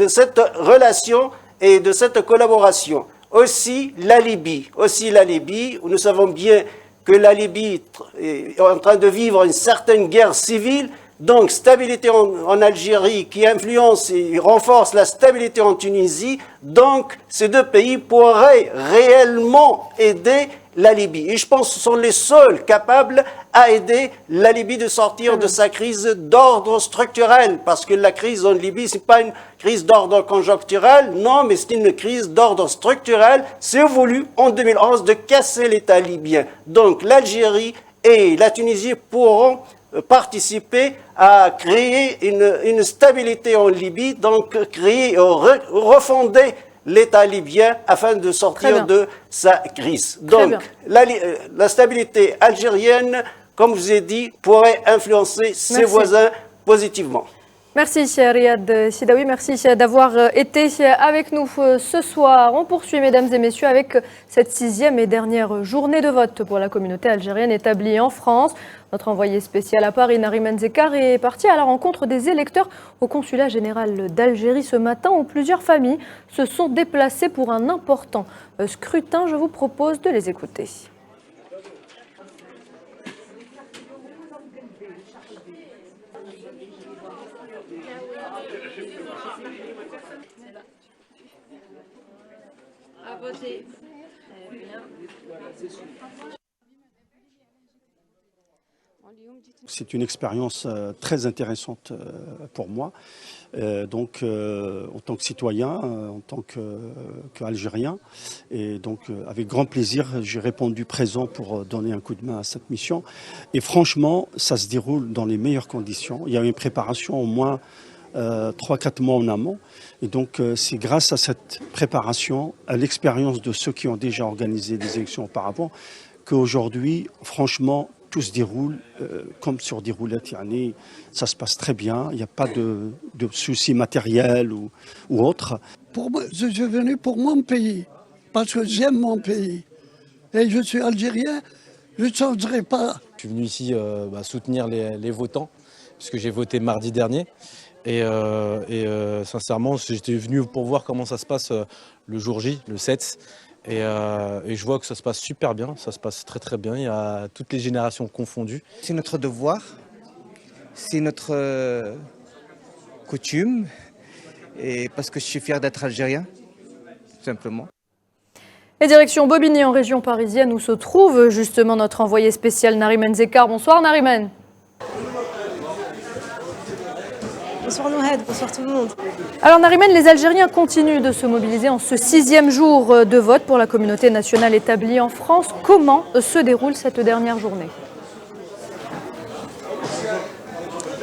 cette relation et de cette collaboration. Aussi la Libye, nous savons bien que la Libye est en train de vivre une certaine guerre civile, donc stabilité en Algérie qui influence et renforce la stabilité en Tunisie, donc ces deux pays pourraient réellement aider la Libye. Et je pense que ce sont les seuls capables à aider la Libye de sortir de sa crise d'ordre structurel. Parce que la crise en Libye, ce n'est pas une crise d'ordre conjoncturel, non, mais c'est une crise d'ordre structurel. C'est voulu en 2011 de casser l'État libyen. Donc l'Algérie et la Tunisie pourront participer à créer une stabilité en Libye, donc refonder l'État libyen afin de sortir de sa crise. Donc, la stabilité algérienne, comme je vous ai dit, pourrait influencer ses voisins positivement. Merci Riyad Sidawi, merci d'avoir été avec nous ce soir. On poursuit, mesdames et messieurs, avec cette 6e et dernière journée de vote pour la communauté algérienne établie en France. Notre envoyé spécial à Paris, Nariman Zekar, est parti à la rencontre des électeurs au consulat général d'Algérie ce matin, où plusieurs familles se sont déplacées pour un important scrutin. Je vous propose de les écouter. C'est une expérience très intéressante pour moi. Donc, en tant que citoyen, en tant qu'Algérien. Et donc, avec grand plaisir, j'ai répondu présent pour donner un coup de main à cette mission. Et franchement, ça se déroule dans les meilleures conditions. Il y a une préparation au moins 3-4 mois en amont. Et donc, c'est grâce à cette préparation, à l'expérience de ceux qui ont déjà organisé des élections auparavant, qu'aujourd'hui, franchement, tout se déroule comme sur des roulettes. Ça se passe très bien, il n'y a pas de soucis matériels ou autres. Pour moi, je suis venu pour mon pays, parce que j'aime mon pays. Et je suis algérien, je ne changerai pas. Je suis venu ici soutenir les votants, puisque j'ai voté mardi dernier. Et sincèrement, j'étais venu pour voir comment ça se passe le jour J, le 7. Et je vois que ça se passe super bien, ça se passe très très bien, il y a toutes les générations confondues. C'est notre devoir, c'est notre coutume, et parce que je suis fier d'être algérien, tout simplement. Et direction Bobigny en région parisienne où se trouve justement notre envoyé spécial Nariman Zekar. Bonsoir Nariman. Bonsoir Nouhed, bonsoir tout le monde. Alors Nariman, les Algériens continuent de se mobiliser en ce 6e jour de vote pour la communauté nationale établie en France. Comment se déroule cette dernière journée ?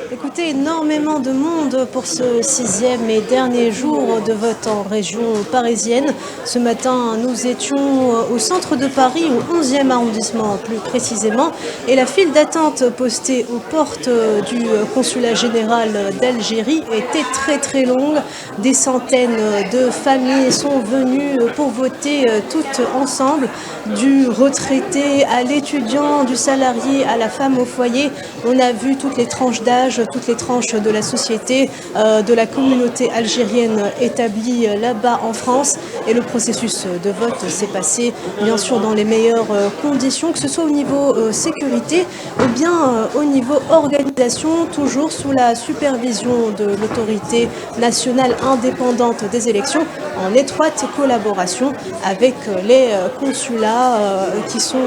Écoutez, énormément de monde pour ce 6e et dernier jour de vote en région parisienne. Ce matin, nous étions au centre de Paris, au 11e arrondissement plus précisément, et la file d'attente postée aux portes du consulat général d'Algérie était très très longue. Des centaines de familles sont venues pour voter toutes ensemble, du retraité à l'étudiant, du salarié à la femme au foyer. On a vu toutes les tranches d'âge, toutes les tranches de la société, de la communauté algérienne établie là-bas en France. Et le processus de vote s'est passé bien sûr dans les meilleures conditions, que ce soit au niveau sécurité ou bien au niveau organisation, toujours sous la supervision de l'autorité nationale indépendante des élections, en étroite collaboration avec les consulats qui sont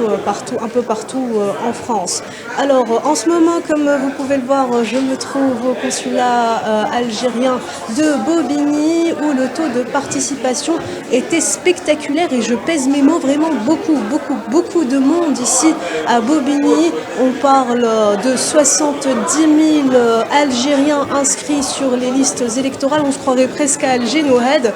un peu partout en France. Alors en ce moment, comme vous pouvez le voir, je me trouve au consulat algérien de Bobigny où le taux de participation était spectaculaire et je pèse mes mots, vraiment beaucoup de monde ici à Bobigny. On parle de 70 000 Algériens inscrits sur les listes électorales. On se croirait presque à Alger, Nouhed,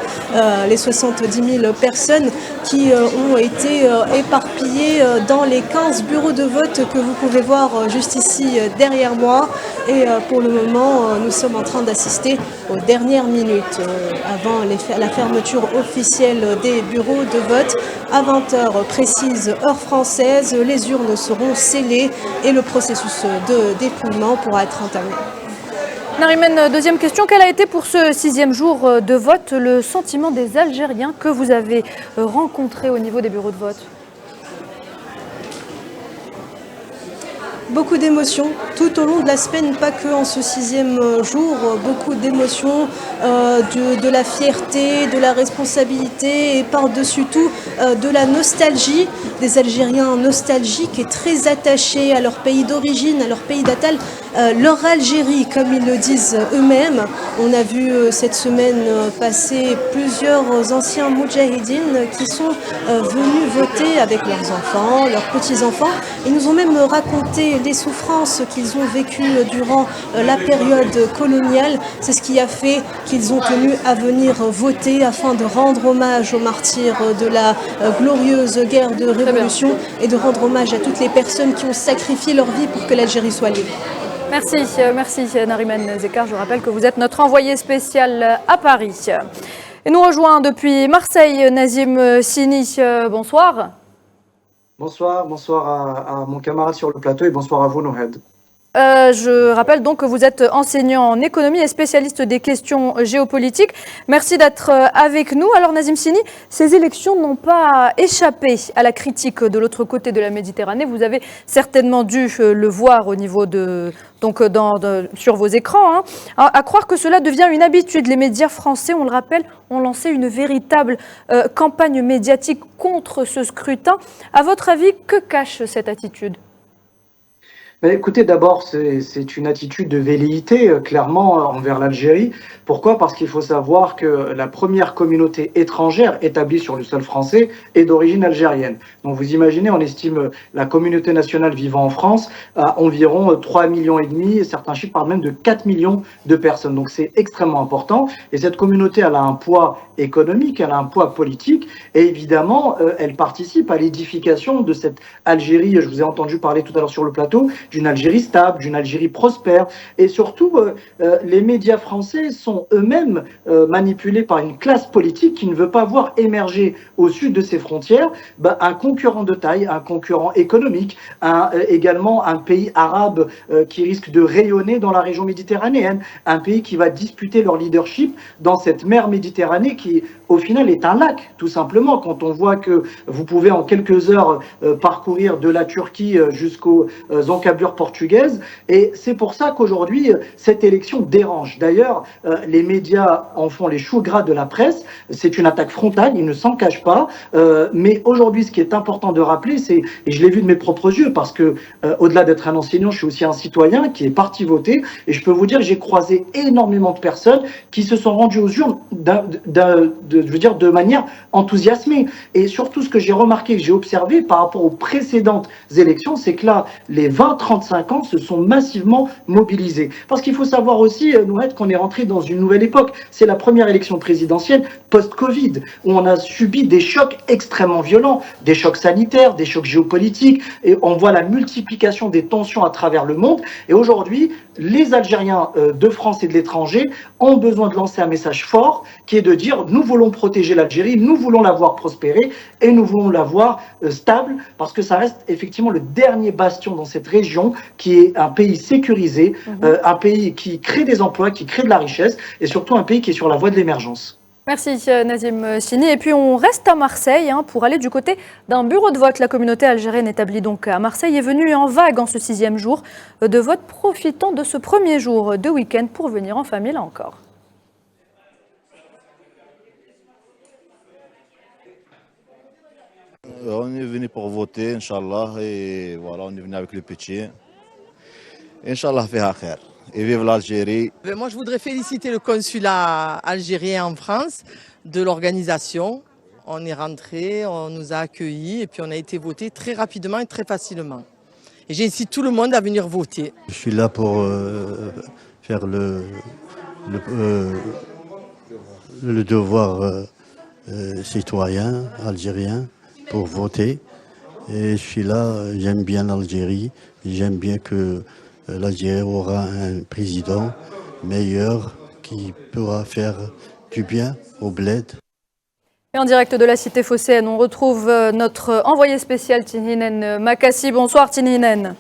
les 70 000 personnes qui ont été éparpillées dans les 15 bureaux de vote que vous pouvez voir juste ici derrière moi. Et pour le moment, nous sommes en train d'assister aux dernières minutes avant la fermeture officielle des bureaux de vote. À 20h précise, heure française, les urnes seront scellées et le processus de dépouillement pourra être entamé. Nariman, deuxième question. Quel a été pour ce 6e jour de vote le sentiment des Algériens que vous avez rencontrés au niveau des bureaux de vote ? Beaucoup d'émotions tout au long de la semaine, pas que en ce 6e jour, beaucoup d'émotions, de la fierté, de la responsabilité et par-dessus tout de la nostalgie, des Algériens nostalgiques et très attachés à leur pays d'origine, à leur pays natal, leur Algérie, comme ils le disent eux-mêmes. On a vu cette semaine passer plusieurs anciens moudjahidines qui sont venus voter avec leurs enfants, leurs petits-enfants. Ils nous ont même raconté les souffrances qu'ils ont vécues durant la période coloniale. C'est ce qui a fait qu'ils ont tenu à venir voter afin de rendre hommage aux martyrs de la glorieuse guerre de révolution et de rendre hommage à toutes les personnes qui ont sacrifié leur vie pour que l'Algérie soit libre. Merci Nariman Zekar. Je rappelle que vous êtes notre envoyé spécial à Paris. Et nous rejoint depuis Marseille Nazim Sini. Bonsoir. Bonsoir à mon camarade sur le plateau et bonsoir à vous Nouhed. Je rappelle donc que vous êtes enseignant en économie et spécialiste des questions géopolitiques. Merci d'être avec nous. Alors Nazim Sini, ces élections n'ont pas échappé à la critique de l'autre côté de la Méditerranée. Vous avez certainement dû le voir au niveau sur vos écrans. À croire que cela devient une habitude. Les médias français, on le rappelle, ont lancé une véritable campagne médiatique contre ce scrutin. À votre avis, que cache cette attitude ? Écoutez, d'abord, c'est une attitude de velléité, clairement, envers l'Algérie. Pourquoi ? Parce qu'il faut savoir que la première communauté étrangère établie sur le sol français est d'origine algérienne. Donc vous imaginez, on estime la communauté nationale vivant en France à environ 3,5 millions, et certains chiffres parlent même de 4 millions de personnes. Donc c'est extrêmement important. Et cette communauté, elle a un poids économique, elle a un poids politique, et évidemment, elle participe à l'édification de cette Algérie. Je vous ai entendu parler tout à l'heure sur le plateau d'une Algérie stable, d'une Algérie prospère. Et surtout, les médias français sont eux-mêmes manipulés par une classe politique qui ne veut pas voir émerger au sud de ses frontières un concurrent de taille, un concurrent économique, également un pays arabe qui risque de rayonner dans la région méditerranéenne, un pays qui va disputer leur leadership dans cette mer Méditerranée qui, au final, est un lac, tout simplement. Quand on voit que vous pouvez en quelques heures parcourir de la Turquie jusqu'aux encablures portugaises, et c'est pour ça qu'aujourd'hui, cette élection dérange. D'ailleurs, les médias en font les choux gras de la presse, c'est une attaque frontale, ils ne s'en cachent pas, mais aujourd'hui, ce qui est important de rappeler, c'est, et je l'ai vu de mes propres yeux, parce que au-delà d'être un enseignant, je suis aussi un citoyen qui est parti voter, et je peux vous dire que j'ai croisé énormément de personnes qui se sont rendues aux urnes de manière enthousiasmée. Et surtout, ce que j'ai remarqué, que j'ai observé par rapport aux précédentes élections, c'est que là, les 20-35 ans se sont massivement mobilisés. Parce qu'il faut savoir aussi, Nouhed, qu'on est rentré dans une nouvelle époque. C'est la première élection présidentielle post-Covid, où on a subi des chocs extrêmement violents, des chocs sanitaires, des chocs géopolitiques, et on voit la multiplication des tensions à travers le monde. Et aujourd'hui, les Algériens de France et de l'étranger ont besoin de lancer un message fort, qui est de dire, nous voulons protéger l'Algérie, nous voulons la voir prospérer, et nous voulons la voir stable, parce que ça reste effectivement le dernier bastion dans cette région, qui est un pays sécurisé, un pays qui crée des emplois, qui crée de la richesse, et surtout un pays qui est sur la voie de l'émergence. Merci Nazim Sini. Et puis on reste à Marseille pour aller du côté d'un bureau de vote. La communauté algérienne établie donc à Marseille est venue en vague en ce 6e jour de vote, profitant de ce premier jour de week-end pour venir en famille là encore. On est venu pour voter, Inch'Allah, et voilà, on est venu avec le petit. Inch'Allah, fiha khair. Et vive l'Algérie. Moi, je voudrais féliciter le consulat algérien en France de l'organisation. On est rentré, on nous a accueillis et puis on a été voté très rapidement et très facilement. Et j'incite tout le monde à venir voter. Je suis là pour faire le devoir citoyen algérien pour voter. Et je suis là, j'aime bien l'Algérie, j'aime bien que l'Algérie aura un président meilleur qui pourra faire du bien au bled. Et en direct de la cité phocéenne, on retrouve notre envoyé spécial Tinhinen Makassi. Bonsoir Tinhinen.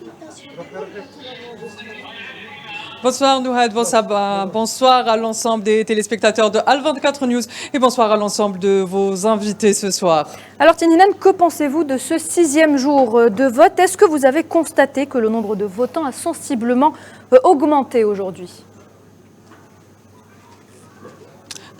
Bonsoir Nouhed, bonsoir à l'ensemble des téléspectateurs de Al24 News et bonsoir à l'ensemble de vos invités ce soir. Alors Tinhinen, que pensez-vous de ce 6e jour de vote? Est-ce que vous avez constaté que le nombre de votants a sensiblement augmenté aujourd'hui?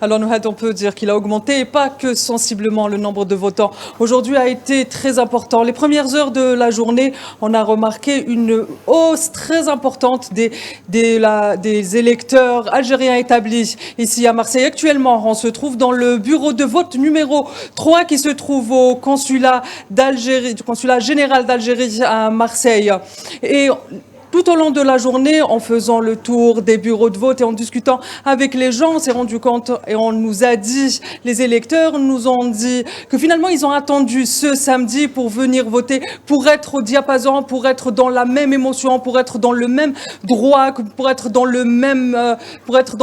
Alors Nouhed, on peut dire qu'il a augmenté et pas que sensiblement le nombre de votants. Aujourd'hui a été très important. Les premières heures de la journée, on a remarqué une hausse très importante des électeurs algériens établis ici à Marseille. Actuellement, on se trouve dans le bureau de vote numéro 3 qui se trouve au consulat d'Algérie, du consulat général d'Algérie à Marseille. Et tout au long de la journée, en faisant le tour des bureaux de vote et en discutant avec les gens, on s'est rendu compte et on nous a dit, les électeurs nous ont dit que finalement ils ont attendu ce samedi pour venir voter, pour être au diapason, pour être dans la même émotion, pour être dans le même droit, pour être dans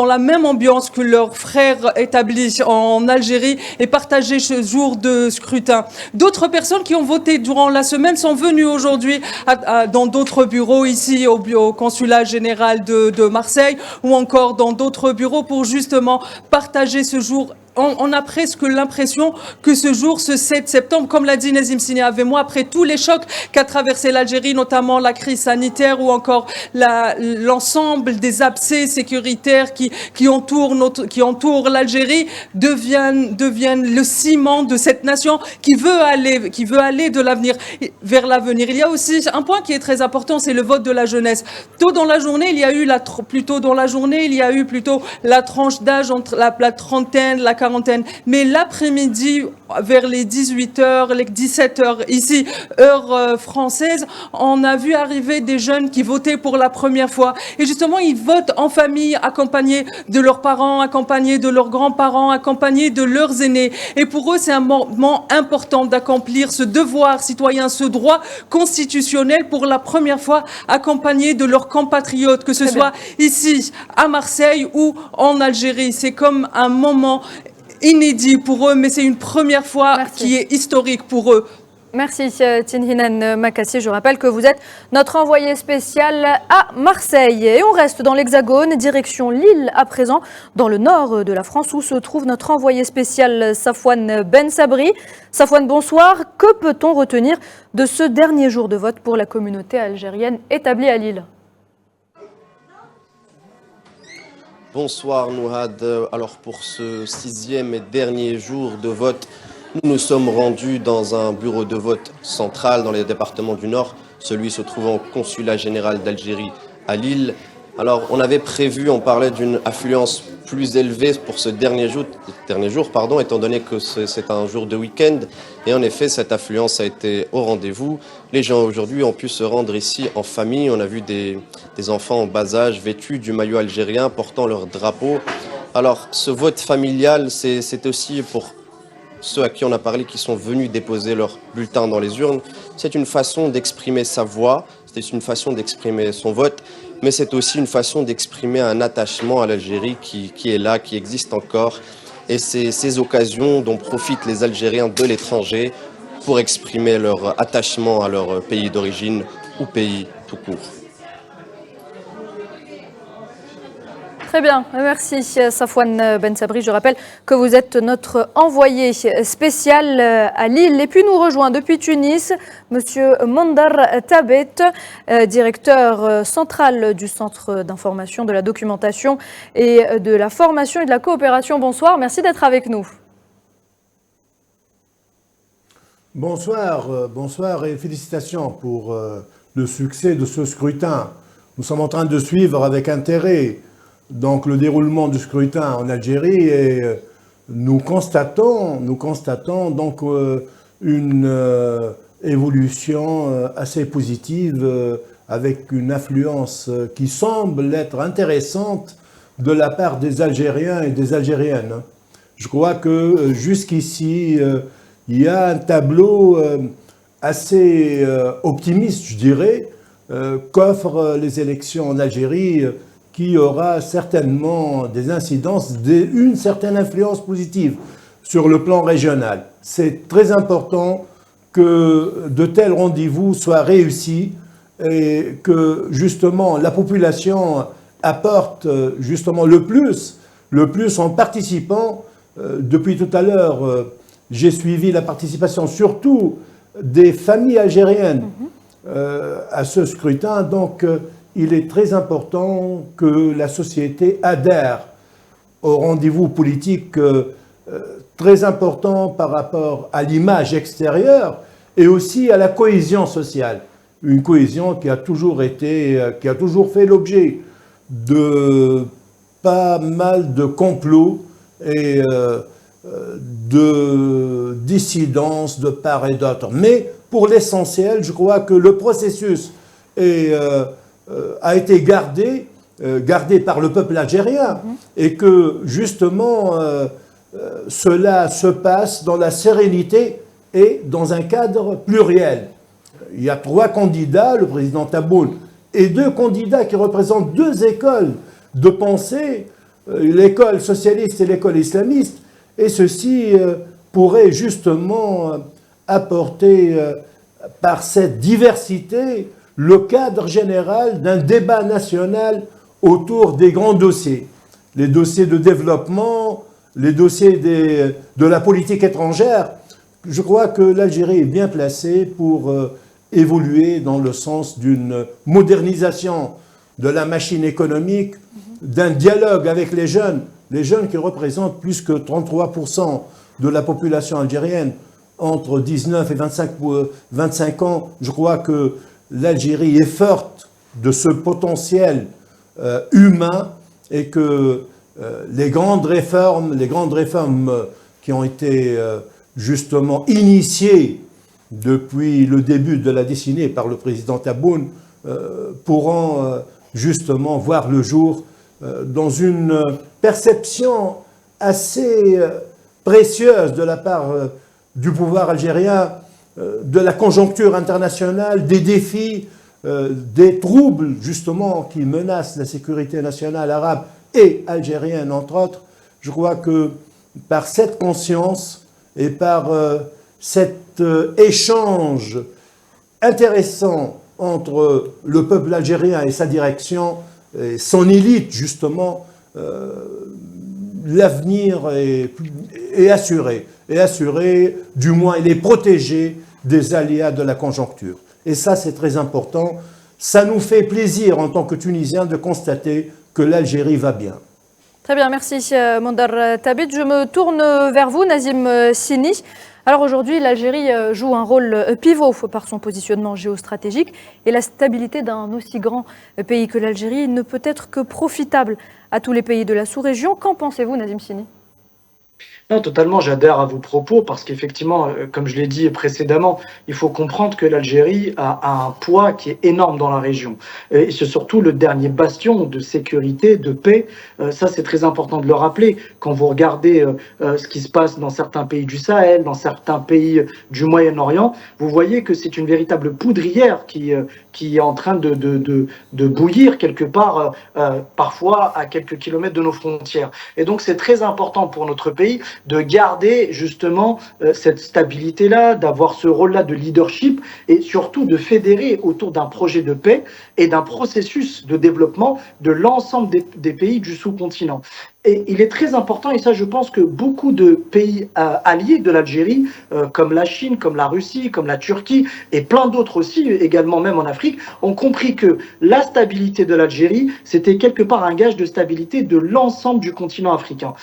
la même ambiance que leurs frères établis en Algérie et partager ce jour de scrutin. D'autres personnes qui ont voté durant la semaine sont venues aujourd'hui dans d'autres bureaux ici ici au consulat général de Marseille ou encore dans d'autres bureaux pour justement partager ce jour. On a presque l'impression que ce jour, ce 7 septembre, comme l'a dit Nazim Sini avec moi, après tous les chocs qu'a traversé l'Algérie, notamment la crise sanitaire ou encore l'ensemble des abcès sécuritaires qui entourent l'Algérie, deviennent le ciment de cette nation qui veut aller de l'avenir vers l'avenir. Il y a aussi un point qui est très important, c'est le vote de la jeunesse. Tôt dans la journée, il y a eu la tranche d'âge entre la trentaine, la quarantaine. Mais l'après-midi, vers les 18h, les 17h, ici, heure française, on a vu arriver des jeunes qui votaient pour la première fois. Et justement, ils votent en famille, accompagnés de leurs parents, accompagnés de leurs grands-parents, accompagnés de leurs aînés. Et pour eux, c'est un moment important d'accomplir ce devoir citoyen, ce droit constitutionnel pour la première fois, accompagnés de leurs compatriotes, que ce soit ici, à Marseille ou en Algérie. C'est comme un moment inédit pour eux, mais c'est une première fois qui est historique pour eux. Merci Tinhinan Makassi. Je rappelle que vous êtes notre envoyé spécial à Marseille. Et on reste dans l'Hexagone, direction Lille à présent, dans le nord de la France, où se trouve notre envoyé spécial Safwan Ben Sabri. Safwan, bonsoir. Que peut-on retenir de ce dernier jour de vote pour la communauté algérienne établie à Lille ? Bonsoir Nouhad. Alors pour ce 6e et dernier jour de vote, nous nous sommes rendus dans un bureau de vote central dans les départements du Nord, celui se trouvant au consulat général d'Algérie à Lille. Alors on avait prévu, on parlait d'une affluence plus élevée pour ce dernier jour, étant donné que c'est un jour de week-end. Et en effet, cette affluence a été au rendez-vous. Les gens aujourd'hui ont pu se rendre ici en famille. On a vu des enfants en bas âge vêtus du maillot algérien, portant leur drapeau. Alors ce vote familial, c'est aussi pour ceux à qui on a parlé, qui sont venus déposer leur bulletin dans les urnes. C'est une façon d'exprimer sa voix, c'est une façon d'exprimer son vote, mais c'est aussi une façon d'exprimer un attachement à l'Algérie qui est là, qui existe encore. Et c'est ces occasions dont profitent les Algériens de l'étranger pour exprimer leur attachement à leur pays d'origine ou pays tout court. Très bien, merci Safwan Ben Sabri. Je rappelle que vous êtes notre envoyé spécial à Lille. Et puis nous rejoint depuis Tunis, Monsieur Mondar Tabet, directeur central du Centre d'information, de la documentation et de la formation et de la coopération. Bonsoir, merci d'être avec nous. Bonsoir, bonsoir et félicitations pour le succès de ce scrutin. Nous sommes en train de suivre avec intérêt donc le déroulement du scrutin en Algérie et nous constatons donc une évolution assez positive avec une affluence qui semble être intéressante de la part des Algériens et des Algériennes. Je crois que jusqu'ici, il y a un tableau assez optimiste, je dirais, qu'offrent les élections en Algérie, qui aura certainement des incidences, une certaine influence positive sur le plan régional. C'est très important que de tels rendez-vous soient réussis et que justement la population apporte justement le plus en participant. Depuis tout à l'heure, j'ai suivi la participation surtout des familles algériennes à ce scrutin, donc il est très important que la société adhère au rendez-vous politique très important par rapport à l'image extérieure et aussi à la cohésion sociale. Une cohésion qui a toujours fait l'objet de pas mal de complots et de dissidences de part et d'autre. Mais pour l'essentiel, je crois que le processus a été gardé par le peuple algérien et que justement cela se passe dans la sérénité et dans un cadre pluriel. Il y a 3 candidats, le président Tebboune, et 2 candidats qui représentent 2 écoles de pensée, l'école socialiste et l'école islamiste, et ceci pourrait justement apporter par cette diversité le cadre général d'un débat national autour des grands dossiers. Les dossiers de développement, les dossiers de la politique étrangère. Je crois que l'Algérie est bien placée pour évoluer dans le sens d'une modernisation de la machine économique, d'un dialogue avec les jeunes qui représentent plus que 33% de la population algérienne, entre 19 et 25 ans. Je crois que l'Algérie est forte de ce potentiel humain et que les grandes réformes qui ont été justement initiées depuis le début de la décennie par le président Tebboune pourront justement voir le jour dans une perception assez précieuse de la part du pouvoir algérien, de la conjoncture internationale, des défis, des troubles justement qui menacent la sécurité nationale arabe et algérienne entre autres. Je crois que par cette conscience et par cet échange intéressant entre le peuple algérien et sa direction, et son élite justement, l'avenir est assuré. Est assuré, du moins il est protégé des aléas de la conjoncture. Et ça c'est très important. Ça nous fait plaisir en tant que Tunisiens de constater que l'Algérie va bien. Très bien, merci Mondar Thabit. Je me tourne vers vous, Nazim Sini. Alors aujourd'hui, l'Algérie joue un rôle pivot par son positionnement géostratégique et la stabilité d'un aussi grand pays que l'Algérie ne peut être que profitable à tous les pays de la sous-région. Qu'en pensez-vous, Nazim Sini ? Non, totalement, j'adhère à vos propos parce qu'effectivement, comme je l'ai dit précédemment, il faut comprendre que l'Algérie a un poids qui est énorme dans la région. Et c'est surtout le dernier bastion de sécurité, de paix. Ça, c'est très important de le rappeler. Quand vous regardez ce qui se passe dans certains pays du Sahel, dans certains pays du Moyen-Orient, vous voyez que c'est une véritable poudrière qui est en train de bouillir quelque part, parfois à quelques kilomètres de nos frontières. Et donc, c'est très important pour notre pays de garder justement cette stabilité-là, d'avoir ce rôle-là de leadership et surtout de fédérer autour d'un projet de paix et d'un processus de développement de l'ensemble des pays du sous-continent. Et il est très important, et ça je pense que beaucoup de pays alliés de l'Algérie, comme la Chine, comme la Russie, comme la Turquie, et plein d'autres aussi, également même en Afrique, ont compris que la stabilité de l'Algérie, c'était quelque part un gage de stabilité de l'ensemble du continent africain.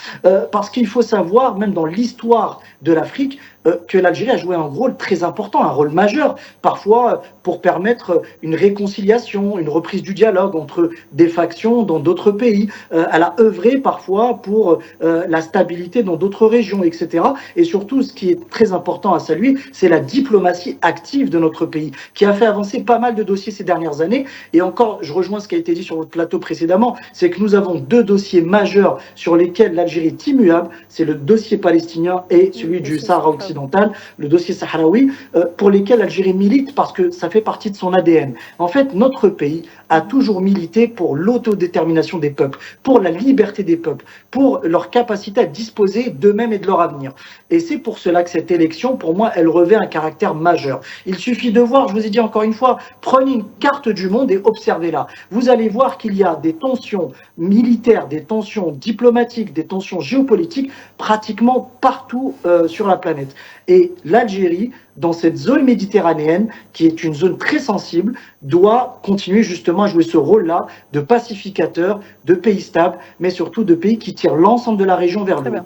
Parce qu'il faut savoir, même dans l'histoire de l'Afrique, que l'Algérie a joué un rôle très important, un rôle majeur, parfois pour permettre une réconciliation, une reprise du dialogue entre des factions dans d'autres pays. Elle a œuvré parfois pour la stabilité dans d'autres régions, etc. Et surtout, ce qui est très important à saluer, c'est la diplomatie active de notre pays, qui a fait avancer pas mal de dossiers ces dernières années. Et encore, je rejoins ce qui a été dit sur votre plateau précédemment, c'est que nous avons deux dossiers majeurs sur lesquels l'Algérie est immuable, c'est le dossier palestinien et celui du Sahara occidental, le dossier sahraoui, pour lesquels l'Algérie milite parce que ça fait partie de son ADN. En fait, notre pays a toujours milité pour l'autodétermination des peuples, pour la liberté des peuples, pour leur capacité à disposer d'eux-mêmes et de leur avenir. Et c'est pour cela que cette élection, pour moi, elle revêt un caractère majeur. Il suffit de voir, je vous ai dit encore une fois, prenez une carte du monde et observez-la. Vous allez voir qu'il y a des tensions militaires, des tensions diplomatiques, des tensions géopolitiques pratiquement partout sur la planète. Et l'Algérie, dans cette zone méditerranéenne, qui est une zone très sensible, doit continuer justement à jouer ce rôle-là de pacificateur, de pays stable, mais surtout de pays qui tirent l'ensemble de la région vers le haut.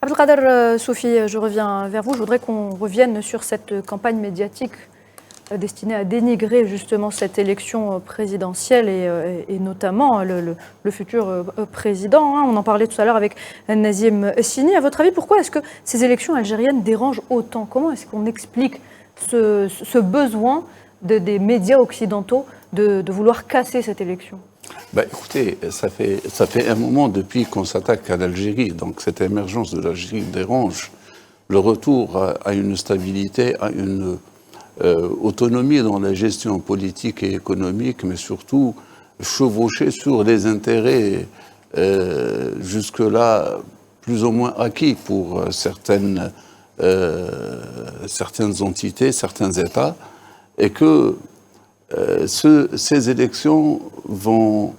Abdelkader Soufi, je reviens vers vous. Je voudrais qu'on revienne sur cette campagne médiatique destinée à dénigrer justement cette élection présidentielle et notamment le futur président. On en parlait tout à l'heure avec Nazim Sini. À votre avis, pourquoi est-ce que ces élections algériennes dérangent autant? Comment est-ce qu'on explique ce besoin des médias occidentaux de vouloir casser cette élection? Écoutez, ça fait un moment depuis qu'on s'attaque à l'Algérie, donc cette émergence de l'Algérie dérange. Le retour à une stabilité, à une autonomie dans la gestion politique et économique, mais surtout chevaucher sur les intérêts jusque-là plus ou moins acquis pour certaines entités, certains États, et que ces élections vont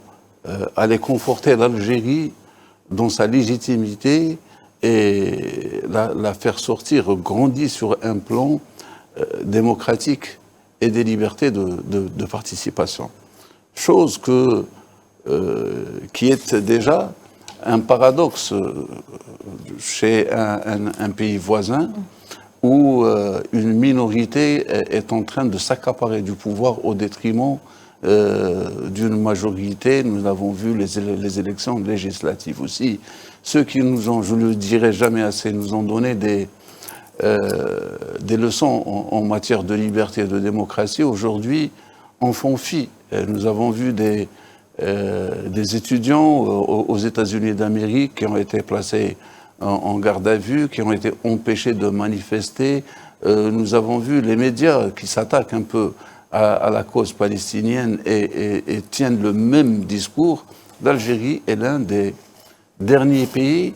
aller conforter l'Algérie dans sa légitimité et la faire sortir grandie sur un plan démocratique et des libertés de participation. Chose qui est déjà un paradoxe chez un pays voisin où une minorité est en train de s'accaparer du pouvoir au détriment d'une majorité. Nous avons vu les élections législatives aussi. Ceux qui nous ont, je ne le dirai jamais assez, nous ont donné des leçons en matière de liberté et de démocratie, aujourd'hui en font fi. Nous avons vu des étudiants aux États-Unis d'Amérique qui ont été placés en garde à vue, qui ont été empêchés de manifester. Nous avons vu les médias qui s'attaquent un peu à la cause palestinienne et tiennent le même discours. L'Algérie est l'un des derniers pays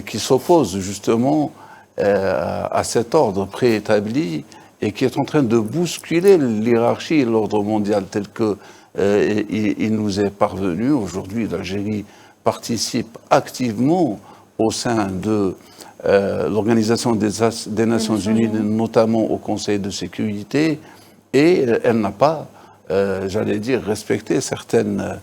qui s'oppose justement à cet ordre préétabli et qui est en train de bousculer l'hiérarchie et l'ordre mondial tel que il nous est parvenu. Aujourd'hui, l'Algérie participe activement au sein de l'Organisation des Nations Unies, notamment au Conseil de sécurité, et elle n'a pas, j'allais dire, respecté certains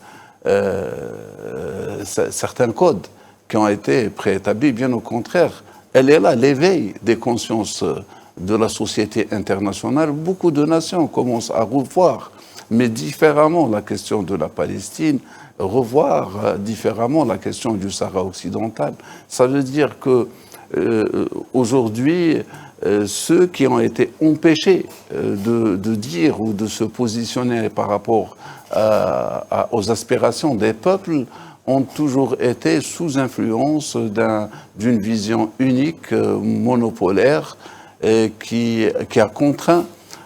codes qui ont été préétablis. Bien au contraire, elle est là, l'éveil des consciences de la société internationale. Beaucoup de nations commencent à revoir, mais différemment, la question de la Palestine, revoir différemment la question du Sahara occidental. Ça veut dire que aujourd'hui, ceux qui ont été empêchés de dire ou de se positionner par rapport aux aspirations des peuples ont toujours été sous influence d'une vision unique, monopolaire, qui a contraint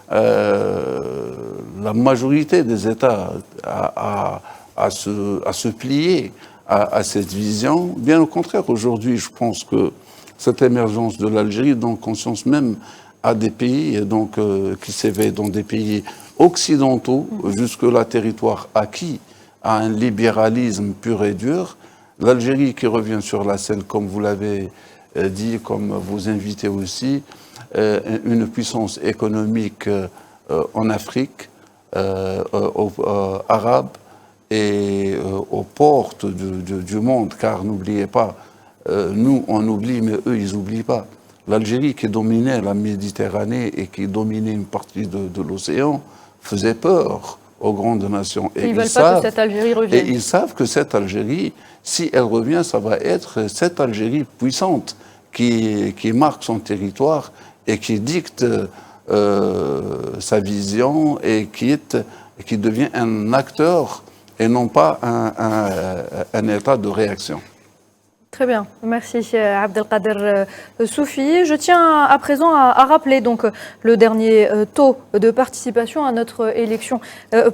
la majorité des États à se plier à cette vision. Bien au contraire, aujourd'hui, je pense que cette émergence de l'Algérie donne conscience même à des pays qui s'éveillent dans des pays occidentaux, jusque-là territoire acquis à un libéralisme pur et dur. L'Algérie qui revient sur la scène, comme vous l'avez dit, comme vos invités aussi, une puissance économique en Afrique, arabe et aux portes du monde, car n'oubliez pas, nous on oublie, mais eux ils n'oublient pas. L'Algérie qui dominait la Méditerranée et qui dominait une partie de l'océan faisait peur aux grandes nations. Et ils ne veulent pas que cette Algérie revienne. Et ils savent que cette Algérie, si elle revient, ça va être cette Algérie puissante qui marque son territoire et qui dicte sa vision et qui devient un acteur et non pas un état de réaction. Très bien, merci Abdelkader Soufi. Je tiens à présent à rappeler donc le dernier taux de participation à notre élection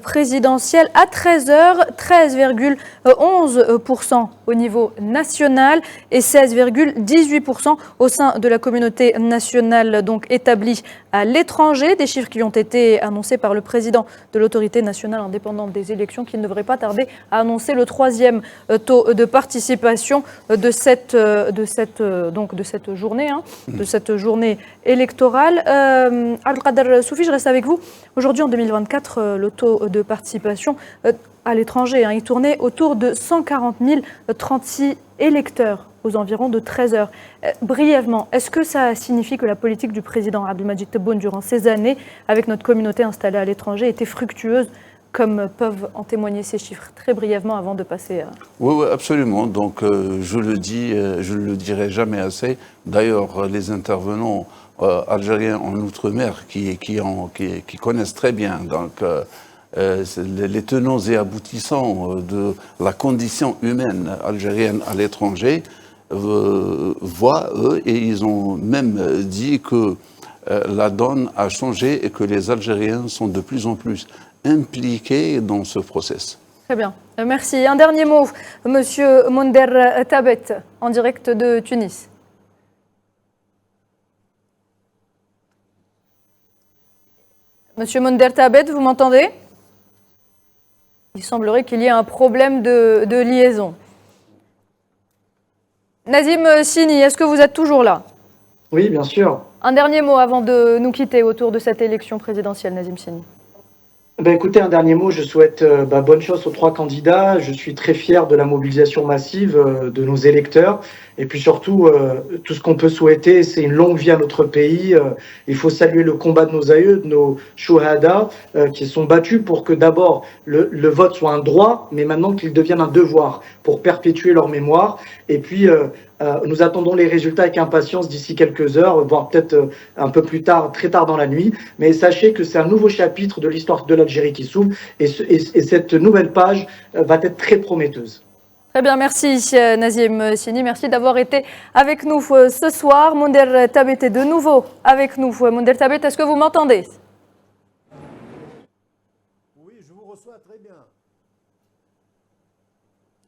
présidentielle à 13h, 13,11% au niveau national et 16,18% au sein de la communauté nationale donc établie à l'étranger. Des chiffres qui ont été annoncés par le président de l'autorité nationale indépendante des élections qui ne devrait pas tarder à annoncer le troisième taux de participation de cette journée, de cette journée électorale. Abdelkader Soufi, je reste avec vous. Aujourd'hui, en 2024, le taux de participation à l'étranger, il tournait autour de 140 036 électeurs aux environs de 13 heures. Brièvement, est-ce que ça signifie que la politique du président Abdelmadjid Tebboune durant ces années, avec notre communauté installée à l'étranger, était fructueuse, comme peuvent en témoigner ces chiffres? Très brièvement, avant de passer à... Oui, absolument. Donc, je le dis, je ne le dirai jamais assez. D'ailleurs, les intervenants algériens en Outre-mer qui connaissent très bien les tenants et aboutissants de la condition humaine algérienne à l'étranger, voient, eux, et ils ont même dit que la donne a changé et que les Algériens sont de plus en plus impliqués dans ce process. Très bien, merci. Un dernier mot, Monsieur Monder Tabet, en direct de Tunis. Monsieur Monder Tabet, vous m'entendez? Il semblerait qu'il y ait un problème de liaison. Nazim Sini, est-ce que vous êtes toujours là? Oui, bien sûr. Un dernier mot avant de nous quitter autour de cette élection présidentielle, Nazim Sini. Écoutez, un dernier mot, je souhaite bonne chance aux 3 candidats. Je suis très fier de la mobilisation massive de nos électeurs. Et puis surtout, tout ce qu'on peut souhaiter, c'est une longue vie à notre pays. Il faut saluer le combat de nos aïeux, de nos shuhada, qui sont battus pour que d'abord le vote soit un droit, mais maintenant qu'il devienne un devoir pour perpétuer leur mémoire. Et puis, nous attendons les résultats avec impatience d'ici quelques heures, voire peut-être un peu plus tard, très tard dans la nuit. Mais sachez que c'est un nouveau chapitre de l'histoire de l'Algérie qui s'ouvre et cette nouvelle page va être très prometteuse. Très bien, merci Nazim Sini, merci d'avoir été avec nous ce soir. Monder Tabet est de nouveau avec nous. Monder Tabet, est-ce que vous m'entendez? Oui, je vous reçois très bien.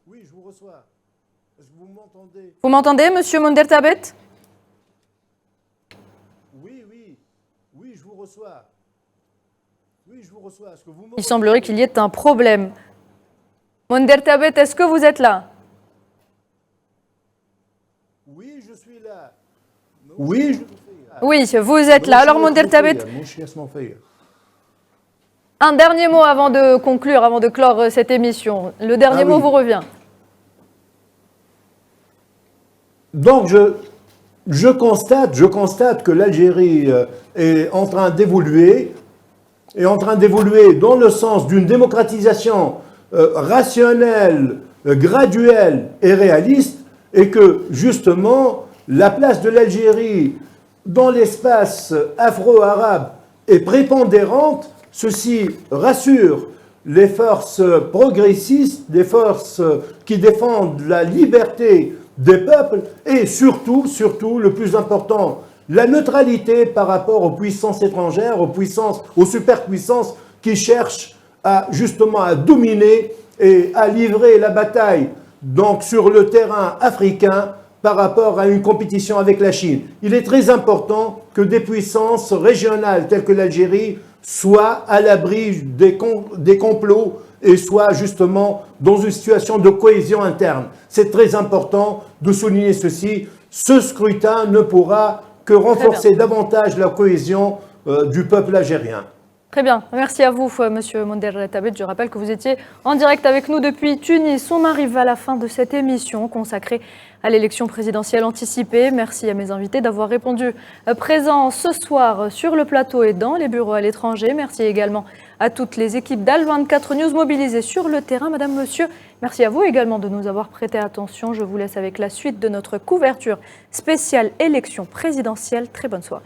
Oui, je vous reçois. Est-ce que vous m'entendez? Vous m'entendez, monsieur Monder Tabet? Oui, je vous reçois. Oui, je vous reçois. Est-ce que vous Il semblerait qu'il y ait un problème. Monder Tabet, est-ce que vous êtes là? Oui, je suis là. Oui, vous êtes là. Alors, Monder Tabet, un dernier mot avant de conclure, avant de clore cette émission. Le dernier mot vous revient. Donc, je constate que l'Algérie est en train d'évoluer, dans le sens d'une démocratisation rationnelle, graduelle et réaliste, et que justement la place de l'Algérie dans l'espace afro-arabe est prépondérante. Ceci rassure les forces progressistes, les forces qui défendent la liberté des peuples et surtout, le plus important, la neutralité par rapport aux puissances étrangères, aux superpuissances qui cherchent justement à dominer et à livrer la bataille donc sur le terrain africain par rapport à une compétition avec la Chine. Il est très important que des puissances régionales telles que l'Algérie soient à l'abri des complots et soient justement dans une situation de cohésion interne. C'est très important de souligner ceci. Ce scrutin ne pourra que renforcer davantage la cohésion du peuple algérien. Très bien, merci à vous, monsieur Monder Tabet. Je rappelle que vous étiez en direct avec nous depuis Tunis. On arrive à la fin de cette émission consacrée à l'élection présidentielle anticipée. Merci à mes invités d'avoir répondu présents ce soir sur le plateau et dans les bureaux à l'étranger. Merci également à toutes les équipes d'Al24 News mobilisées sur le terrain. Madame, monsieur, merci à vous également de nous avoir prêté attention. Je vous laisse avec la suite de notre couverture spéciale élection présidentielle. Très bonne soirée.